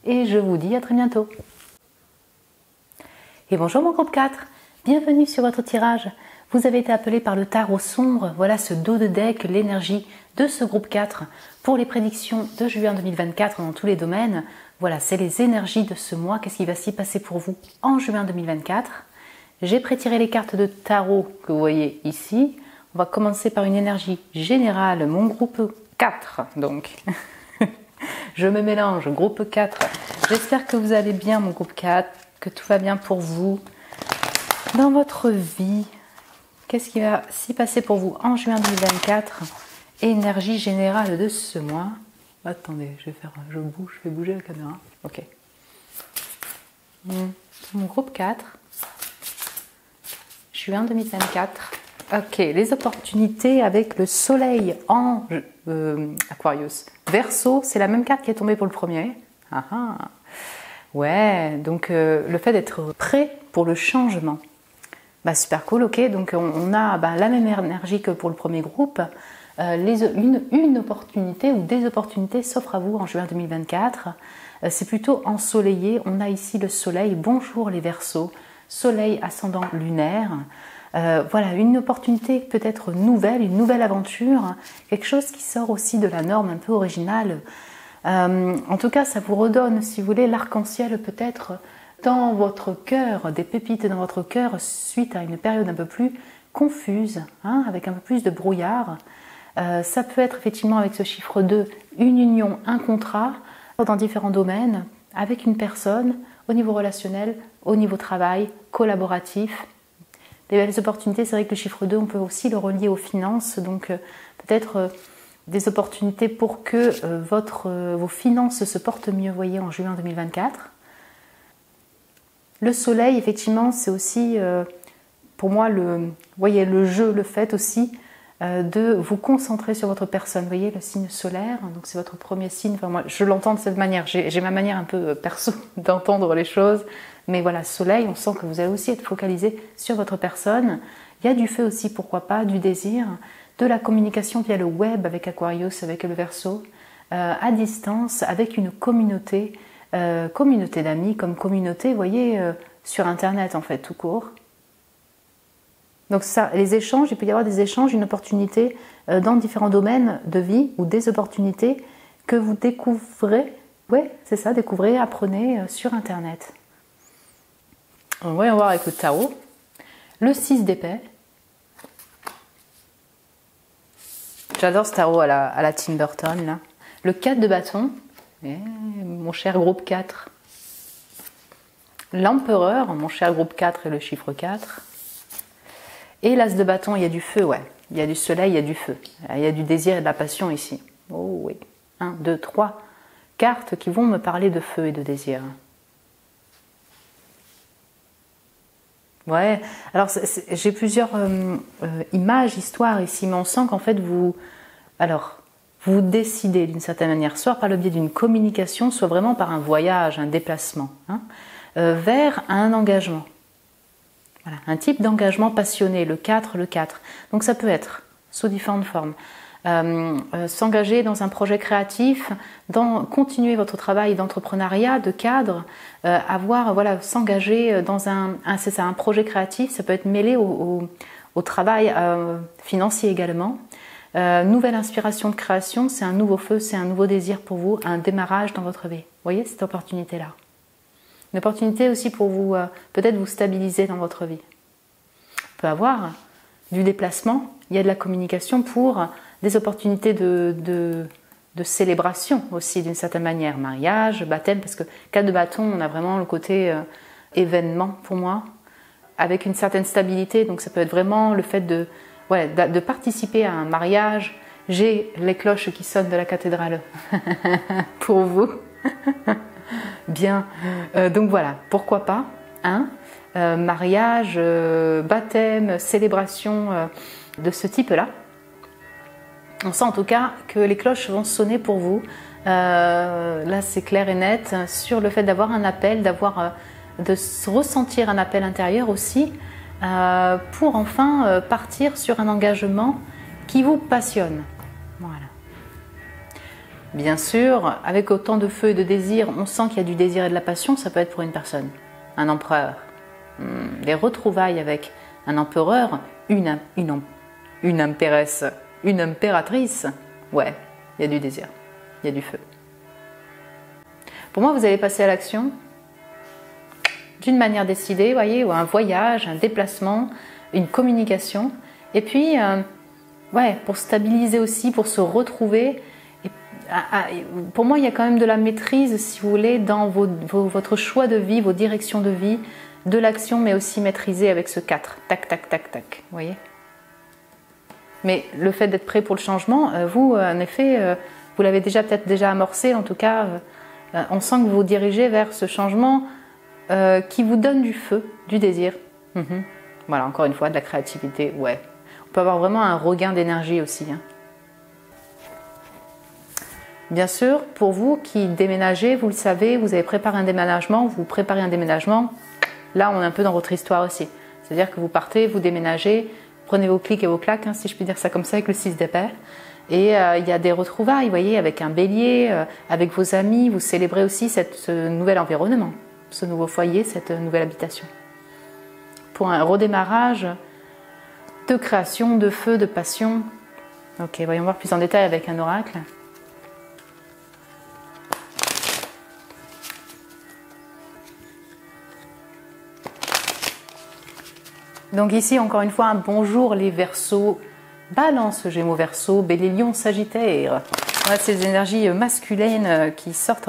[SPEAKER 1] et je vous dis à très bientôt. Et bonjour mon groupe 4, bienvenue sur votre tirage. Vous avez été appelé par le tarot sombre, voilà ce dos de deck, l'énergie de ce groupe 4 pour les prédictions de juin 2024 dans tous les domaines. Voilà, c'est les énergies de ce mois, qu'est-ce qui va s'y passer pour vous en juin 2024. J'ai prétiré les cartes de tarot que vous voyez ici. On va commencer par une énergie générale, mon groupe 4 donc. Je me mélange, groupe 4. J'espère que vous allez bien mon groupe 4, que tout va bien pour vous dans votre vie. Qu'est-ce qui va s'y passer pour vous en juin 2024? Énergie générale de ce mois. Attendez, je vais bouger la caméra. Ok. Mon groupe 4. Juin 2024. Ok, les opportunités avec le soleil en Aquarius. Verseau, c'est la même carte qui est tombée pour le premier. Ah ah. Ouais, donc le fait d'être prêt pour le changement. Bah, super cool, ok. Donc on a la même énergie que pour le premier groupe. Une opportunité ou des opportunités s'offrent à vous en juin 2024. C'est plutôt ensoleillé. On a ici le soleil. Bonjour les Verseaux. Soleil ascendant lunaire. Voilà, une opportunité peut-être nouvelle, une nouvelle aventure, quelque chose qui sort aussi de la norme, un peu originale. En tout cas, ça vous redonne, si vous voulez, l'arc-en-ciel peut-être dans votre cœur, des pépites dans votre cœur suite à une période un peu plus confuse, hein, avec un peu plus de brouillard. Ça peut être effectivement avec ce chiffre 2, une union, un contrat dans différents domaines, avec une personne, au niveau relationnel, au niveau travail, collaboratif. Des belles opportunités, c'est vrai que le chiffre 2, on peut aussi le relier aux finances, donc peut-être des opportunités pour que vos finances se portent mieux, vous voyez, en juin 2024. Le soleil, effectivement, c'est aussi, pour moi, voyez, le jeu, le fait aussi de vous concentrer sur votre personne. Vous voyez, le signe solaire, donc c'est votre premier signe. Enfin, moi, je l'entends de cette manière. J'ai ma manière un peu perso d'entendre les choses. Mais voilà, soleil, on sent que vous allez aussi être focalisé sur votre personne. Il y a du feu aussi, pourquoi pas, du désir, de la communication via le web avec Aquarius, avec le Verseau, à distance, avec une communauté d'amis, comme communauté, vous voyez, sur Internet en fait, tout court. Donc ça, les échanges, il peut y avoir des échanges, une opportunité dans différents domaines de vie ou des opportunités que vous découvrez, ouais, c'est ça, découvrez, apprenez sur Internet. On va voir avec le tarot. le 6 d'épée. J'adore ce tarot à la Tim Burton, là. Le 4 de bâton, mon cher groupe 4. L'empereur, mon cher groupe 4 et le chiffre 4. Et l'as de bâton, il y a du feu, ouais. Il y a du soleil, il y a du feu. Il y a du désir et de la passion ici. Oh oui. 1, 2, 3 cartes qui vont me parler de feu et de désir. Ouais, alors j'ai plusieurs images, histoires ici, mais on sent qu'en fait vous décidez d'une certaine manière, soit par le biais d'une communication, soit vraiment par un voyage, un déplacement, vers un engagement. Voilà, un type d'engagement passionné, le 4. Donc ça peut être sous différentes formes. S'engager dans un projet créatif, continuer votre travail d'entrepreneuriat, de cadre, s'engager dans un projet créatif, ça peut être mêlé au travail financier également. Nouvelle inspiration de création, c'est un nouveau feu, c'est un nouveau désir pour vous, un démarrage dans votre vie. Vous voyez cette opportunité-là. Une opportunité aussi pour vous, peut-être vous stabiliser dans votre vie. On peut avoir du déplacement, il y a de la communication pour des opportunités de célébration aussi d'une certaine manière, mariage, baptême, parce que 4 de bâton, on a vraiment le côté événement pour moi, avec une certaine stabilité, donc ça peut être vraiment le fait de participer à un mariage. J'ai les cloches qui sonnent de la cathédrale pour vous. Bien, donc voilà, pourquoi pas, mariage, baptême, célébration de ce type-là. On sent en tout cas que les cloches vont sonner pour vous. Là, c'est clair et net sur le fait d'avoir un appel, de ressentir un appel intérieur aussi, pour enfin partir sur un engagement qui vous passionne. Voilà. Bien sûr, avec autant de feu et de désir, on sent qu'il y a du désir et de la passion, ça peut être pour une personne, un empereur. Les retrouvailles avec un empereur, une impéresse, une impératrice, ouais, il y a du désir, il y a du feu. Pour moi, vous allez passer à l'action d'une manière décidée, voyez, ou un voyage, un déplacement, une communication, et puis, pour stabiliser aussi, pour se retrouver. Pour moi, il y a quand même de la maîtrise, si vous voulez, dans votre choix de vie, vos directions de vie, de l'action, mais aussi maîtrisée avec ce 4. Tac, tac, tac, tac. Vous voyez ? Mais le fait d'être prêt pour le changement, vous, en effet, vous l'avez peut-être déjà amorcé. En tout cas, on sent que vous vous dirigez vers ce changement qui vous donne du feu, du désir. Voilà, encore une fois, de la créativité. Ouais. On peut avoir vraiment un regain d'énergie aussi. Bien sûr, pour vous qui déménagez, vous le savez, vous avez préparé un déménagement, vous préparez un déménagement, là on est un peu dans votre histoire aussi. C'est-à-dire que vous partez, vous déménagez, prenez vos clics et vos claques, si je puis dire ça comme ça, avec le 6 d'épée. Et il y a des retrouvailles, vous voyez, avec un bélier, avec vos amis, vous célébrez aussi ce nouvel environnement, ce nouveau foyer, cette nouvelle habitation. Pour un redémarrage de création, de feu, de passion. Ok, voyons voir plus en détail avec un oracle. Donc ici, encore une fois, un bonjour les Verseaux, Balance, Gémeaux, Verseaux, Bélier, Lion, Sagittaire. Voilà ces énergies masculines qui sortent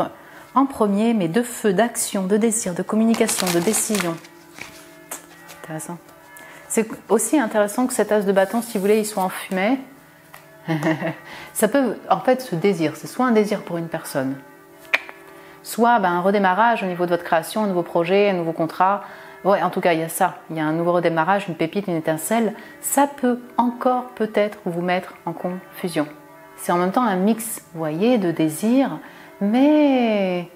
[SPEAKER 1] en premier, mais de feu, d'action, de désir, de communication, de décision. Intéressant. C'est aussi intéressant que cet as de bâton, si vous voulez, il soit en fumée. Ça peut, en fait, ce désir, c'est soit un désir pour une personne, soit un redémarrage au niveau de votre création, un nouveau projet, un nouveau contrat. Ouais, en tout cas, il y a ça. Il y a un nouveau redémarrage, une pépite, une étincelle. Ça peut encore peut-être vous mettre en confusion. C'est en même temps un mix, vous voyez, de désir, mais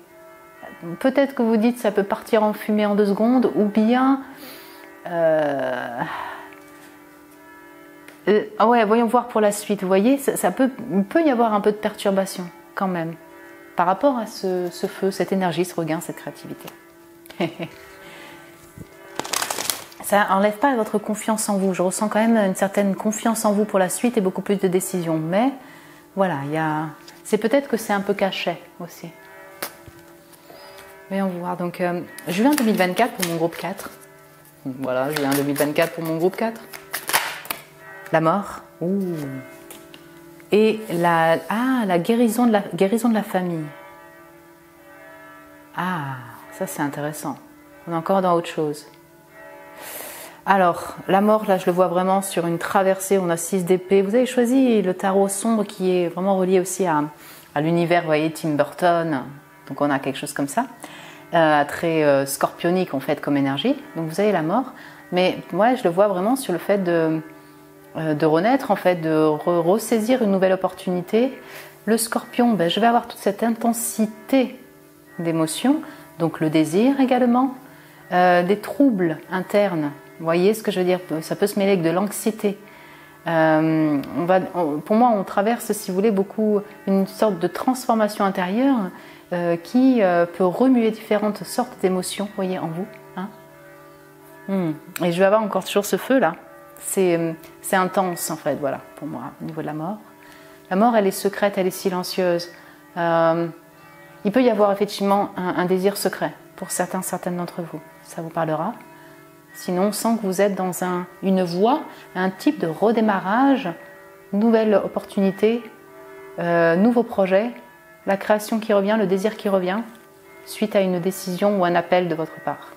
[SPEAKER 1] peut-être que vous dites ça peut partir en fumée en 2 secondes, ou bien... voyons voir pour la suite. Vous voyez, il peut y avoir un peu de perturbation quand même par rapport à ce feu, cette énergie, ce regain, cette créativité. Ça n'enlève pas votre confiance en vous. Je ressens quand même une certaine confiance en vous pour la suite et beaucoup plus de décisions. Mais voilà, c'est peut-être que c'est un peu caché aussi. Voyons voir. Donc, juin 2024 pour mon groupe 4. Voilà, j'ai un 2024 pour mon groupe 4. La mort. Ouh. Et la guérison de la famille. Ah, ça c'est intéressant. On est encore dans autre chose. Alors, la mort, là, je le vois vraiment sur une traversée. On a 6 d'épée. Vous avez choisi le tarot sombre qui est vraiment relié aussi à l'univers, vous voyez, Tim Burton. Donc, on a quelque chose comme ça. Très scorpionique, en fait, comme énergie. Donc, vous avez la mort. Mais moi, je le vois vraiment sur le fait de renaître, en fait, de ressaisir une nouvelle opportunité. Le scorpion, ben, je vais avoir toute cette intensité d'émotions. Donc, le désir également. Des troubles internes. Vous voyez ce que je veux dire? Ça peut se mêler avec de l'anxiété. Pour moi, on traverse, si vous voulez, beaucoup une sorte de transformation intérieure qui peut remuer différentes sortes d'émotions, vous voyez, en vous. Hein. Et je vais avoir encore toujours ce feu-là. C'est intense, en fait, voilà, pour moi, au niveau de la mort. La mort, elle est secrète, elle est silencieuse. Il peut y avoir effectivement un désir secret pour certaines d'entre vous. Ça vous parlera. Sinon, on sent que vous êtes dans une voie, un type de redémarrage, nouvelle opportunité, nouveau projet, la création qui revient, le désir qui revient, suite à une décision ou un appel de votre part.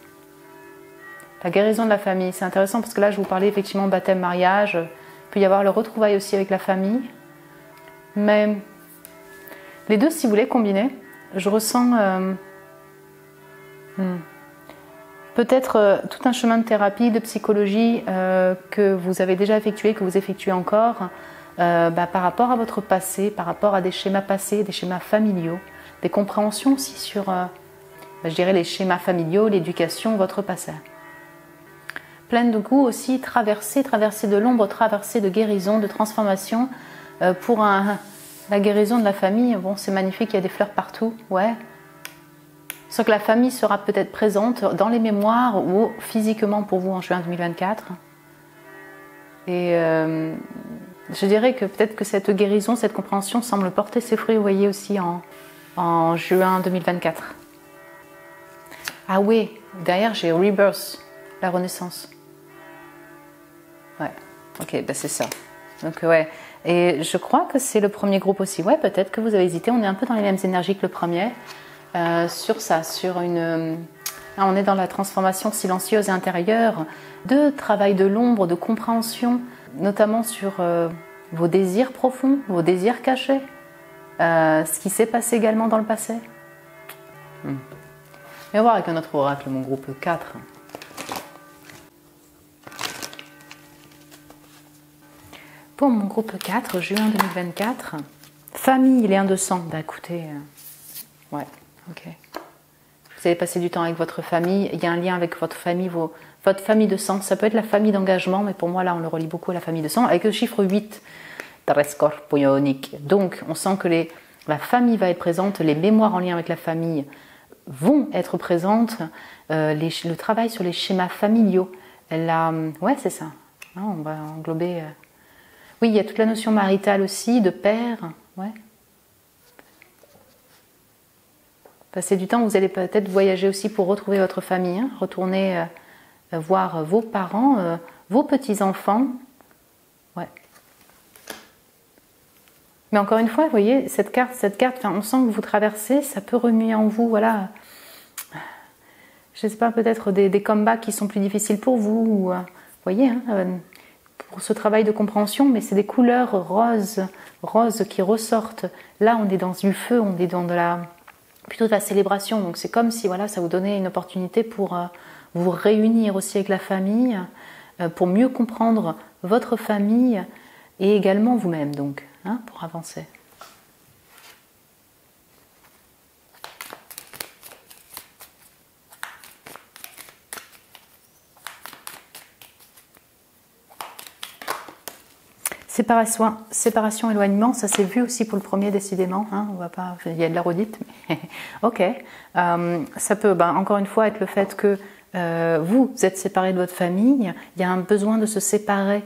[SPEAKER 1] La guérison de la famille, c'est intéressant parce que là, je vous parlais effectivement baptême, mariage, il peut y avoir le retrouvaille aussi avec la famille. Mais les deux, si vous voulez combiner, je ressens peut-être tout un chemin de thérapie, de psychologie que vous avez déjà effectué, que vous effectuez encore, par rapport à votre passé, par rapport à des schémas passés, des schémas familiaux, des compréhensions aussi sur, je dirais, les schémas familiaux, l'éducation, votre passé. Pleine de goût aussi, traversée de l'ombre, traversée de guérison, de transformation. Pour la guérison de la famille, bon, c'est magnifique, il y a des fleurs partout, ouais. Sauf que la famille sera peut-être présente dans les mémoires ou physiquement pour vous en juin 2024. Et je dirais que peut-être que cette guérison, cette compréhension semble porter ses fruits, vous voyez, aussi en juin 2024. Ah oui, derrière j'ai Rebirth, la renaissance. Ouais, ok, ben c'est ça. Donc ouais, et je crois que c'est le premier groupe aussi. Ouais, peut-être que vous avez hésité, on est un peu dans les mêmes énergies que le premier. Sur ça, on est dans la transformation silencieuse et intérieure, de travail de l'ombre, de compréhension, notamment sur vos désirs profonds, vos désirs cachés, ce qui s'est passé également dans le passé. Et on va voir avec un autre oracle, mon groupe 4. Pour mon groupe 4, juin 2024, famille, lien de sang. Bah écoutez, ouais. Ok. Vous allez passer du temps avec votre famille. Il y a un lien avec votre famille, votre famille de sang. Ça peut être la famille d'engagement, mais pour moi, là, on le relie beaucoup à la famille de sang, avec le chiffre 8, très scorpionique. Donc, on sent que la famille va être présente, les mémoires en lien avec la famille vont être présentes, le travail sur les schémas familiaux. Ouais, c'est ça. On va englober... Oui, il y a toute la notion maritale aussi, de père. Ouais. Passez du temps, vous allez peut-être voyager aussi pour retrouver votre famille, hein, retourner voir vos parents, vos petits-enfants. Ouais. Mais encore une fois, vous voyez, cette carte, on sent que vous traversez, ça peut remuer en vous, voilà. Je ne sais pas, peut-être des combats qui sont plus difficiles pour vous, ou, vous voyez, hein, pour ce travail de compréhension, mais c'est des couleurs roses qui ressortent. Là, on est dans du feu, on est dans plutôt de la célébration. Donc c'est comme si voilà, ça vous donnait une opportunité pour vous réunir aussi avec la famille, pour mieux comprendre votre famille et également vous-même, donc, hein, pour avancer. Séparation, éloignement, ça s'est vu aussi pour le premier décidément, hein, on va pas, il y a de la redite, mais ok. Ça peut encore une fois être le fait que vous êtes séparés de votre famille, il y a un besoin de se séparer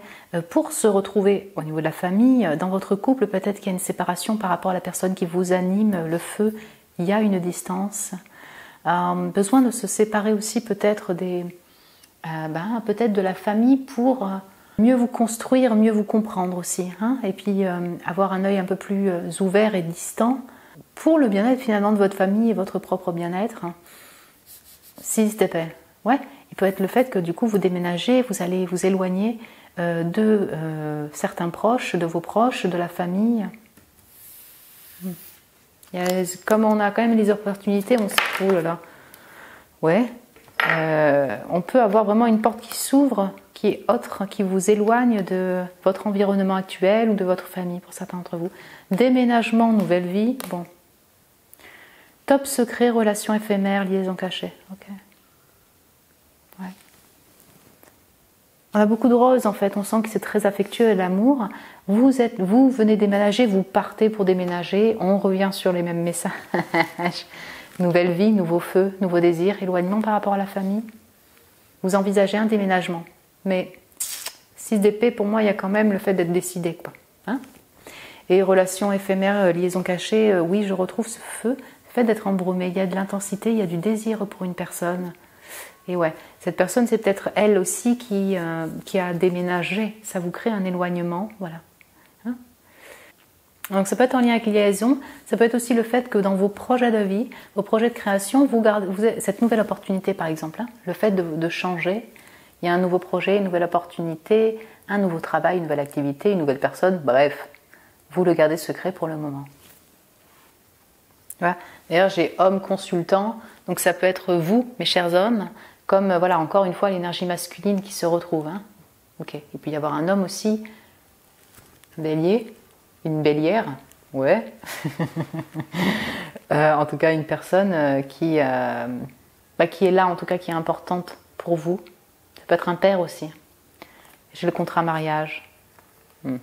[SPEAKER 1] pour se retrouver au niveau de la famille, dans votre couple peut-être qu'il y a une séparation par rapport à la personne qui vous anime, le feu, il y a une distance. Besoin de se séparer aussi peut-être peut-être de la famille pour mieux vous construire, mieux vous comprendre aussi. Hein, et puis avoir un œil un peu plus ouvert et distant pour le bien-être finalement de votre famille et votre propre bien-être. Si c'était pas. Ouais, il peut être le fait que du coup vous déménagez, vous allez vous éloigner de certains proches, de vos proches, de la famille. Comme on a quand même les opportunités, on se dit, oh là là, ouais, on peut avoir vraiment une porte qui s'ouvre, qui est autre, qui vous éloigne de votre environnement actuel ou de votre famille pour certains d'entre vous. Déménagement, nouvelle vie, bon. Top secret, relation éphémère, liaison cachée. Ok. Ouais. On a beaucoup de roses en fait, on sent que c'est très affectueux et l'amour. Vous venez déménager, vous partez pour déménager, on revient sur les mêmes messages. Nouvelle vie, nouveau feu, nouveau désir, éloignement par rapport à la famille. Vous envisagez un déménagement. Mais 6 d'épée, pour moi, il y a quand même le fait d'être décidé, quoi. Hein? Et relation éphémère, liaison cachée, oui, je retrouve ce feu, le fait d'être embrumé. Il y a de l'intensité, il y a du désir pour une personne. Et ouais, cette personne, c'est peut-être elle aussi qui a déménagé. Ça vous crée un éloignement, voilà. Hein? Donc ça peut être en lien avec liaison, ça peut être aussi le fait que dans vos projets de vie, vos projets de création, vous avez cette nouvelle opportunité par exemple, hein, le fait de changer. Il y a un nouveau projet, une nouvelle opportunité, un nouveau travail, une nouvelle activité, une nouvelle personne, bref, vous le gardez secret pour le moment. Voilà. D'ailleurs, j'ai homme consultant, donc ça peut être vous, mes chers hommes, comme voilà, encore une fois, l'énergie masculine qui se retrouve. Hein. Ok. Il peut y avoir un homme aussi, bélier, une bélière, ouais. En tout cas, une personne qui est là, en tout cas, qui est importante pour vous. Ça peut être un père aussi. J'ai le contrat mariage. Ouais.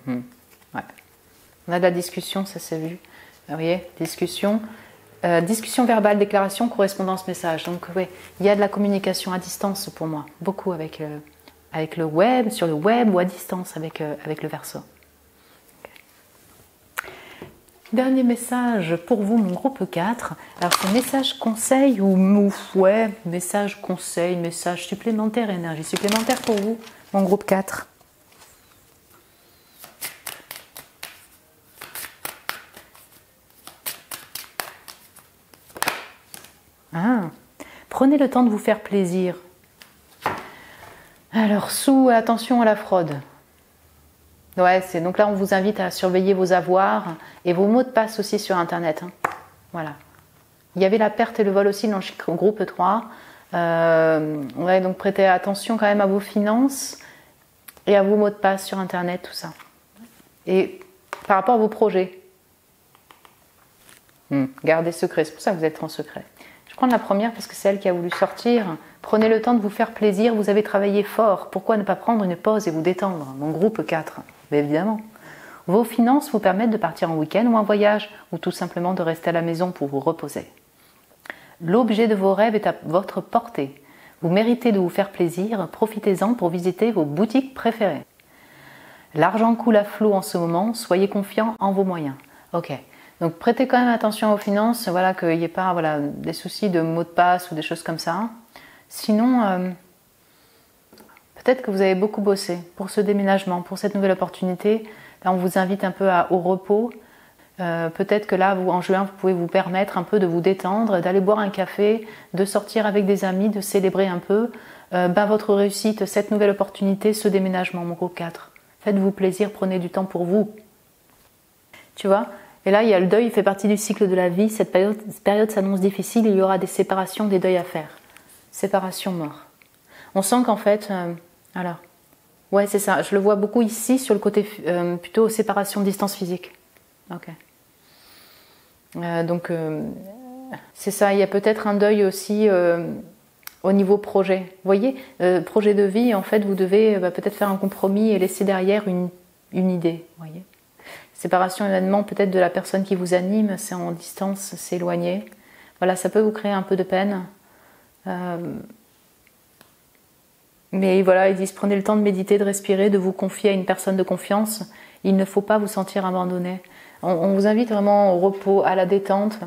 [SPEAKER 1] On a de la discussion, ça s'est vu. Vous voyez, discussion. Discussion verbale, déclaration, correspondance, message. Donc oui, il y a de la communication à distance pour moi. Beaucoup avec le web, sur le web ou à distance avec le Verseau. Okay. Dernier message pour vous, mon groupe 4. Alors c'est message conseil ou ouais, message conseil, message supplémentaire, énergie supplémentaire pour vous, mon groupe 4. Ah, prenez le temps de vous faire plaisir. Alors, attention à la fraude. Ouais, donc là, on vous invite à surveiller vos avoirs et vos mots de passe aussi sur Internet. Hein. Voilà. Il y avait la perte et le vol aussi dans le groupe 3. Ouais, donc prêtez attention quand même à vos finances et à vos mots de passe sur Internet, tout ça. Et par rapport à vos projets, gardez secret. C'est pour ça que vous êtes en secret. Je prends la première parce que c'est elle qui a voulu sortir. Prenez le temps de vous faire plaisir, vous avez travaillé fort. Pourquoi ne pas prendre une pause et vous détendre? Mon groupe 4, mais évidemment. Vos finances vous permettent de partir en week-end ou en voyage, ou tout simplement de rester à la maison pour vous reposer. L'objet de vos rêves est à votre portée. Vous méritez de vous faire plaisir, profitez-en pour visiter vos boutiques préférées. L'argent coule à flot en ce moment, soyez confiants en vos moyens. Ok. Donc prêtez quand même attention aux finances, voilà, qu'il n'y ait pas des soucis de mots de passe ou des choses comme ça. Sinon, peut-être que vous avez beaucoup bossé pour ce déménagement, pour cette nouvelle opportunité. Là, on vous invite un peu au repos. Peut-être que là, en juin, vous pouvez vous permettre un peu de vous détendre, d'aller boire un café, de sortir avec des amis, de célébrer un peu votre réussite, cette nouvelle opportunité, ce déménagement, mon groupe 4. Faites-vous plaisir, prenez du temps pour vous. Tu vois ? Et là, il y a le deuil, il fait partie du cycle de la vie. Cette période s'annonce difficile, il y aura des séparations, des deuils à faire. Séparation, mort. On sent qu'en fait, alors, ouais, c'est ça. Je le vois beaucoup ici sur le côté plutôt séparation de distance physique. Ok. Donc, c'est ça. Il y a peut-être un deuil aussi au niveau projet. Vous voyez, projet de vie, en fait, vous devez peut-être faire un compromis et laisser derrière une idée. Vous voyez. Séparation événement peut-être de la personne qui vous anime, c'est en distance, c'est éloigné. Voilà, ça peut vous créer un peu de peine. Mais voilà, ils disent prenez le temps de méditer, de respirer, de vous confier à une personne de confiance. Il ne faut pas vous sentir abandonné. On vous invite vraiment au repos, à la détente.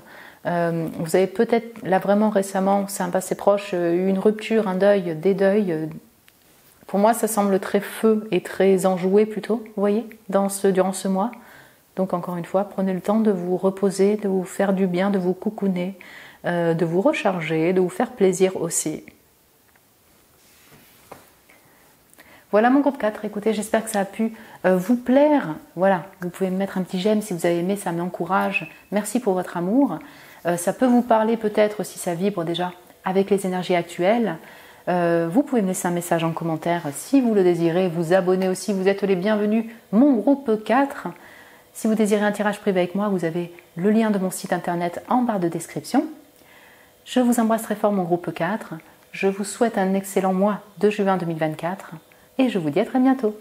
[SPEAKER 1] Vous avez peut-être, là vraiment récemment, c'est un passé proche, eu une rupture, un deuil, des deuils Pour moi, ça semble très feu et très enjoué plutôt, vous voyez, durant ce mois. Donc encore une fois, prenez le temps de vous reposer, de vous faire du bien, de vous cocooner, de vous recharger, de vous faire plaisir aussi. Voilà mon groupe 4, écoutez, j'espère que ça a pu vous plaire. Voilà, vous pouvez me mettre un petit j'aime si vous avez aimé, ça m'encourage. Merci pour votre amour. Ça peut vous parler peut-être si ça vibre déjà avec les énergies actuelles. Vous pouvez me laisser un message en commentaire si vous le désirez, vous abonner aussi, vous êtes les bienvenus. Mon groupe 4, si vous désirez un tirage privé avec moi, vous avez le lien de mon site internet en barre de description. Je vous embrasse très fort mon groupe 4, je vous souhaite un excellent mois de juin 2024 et je vous dis à très bientôt.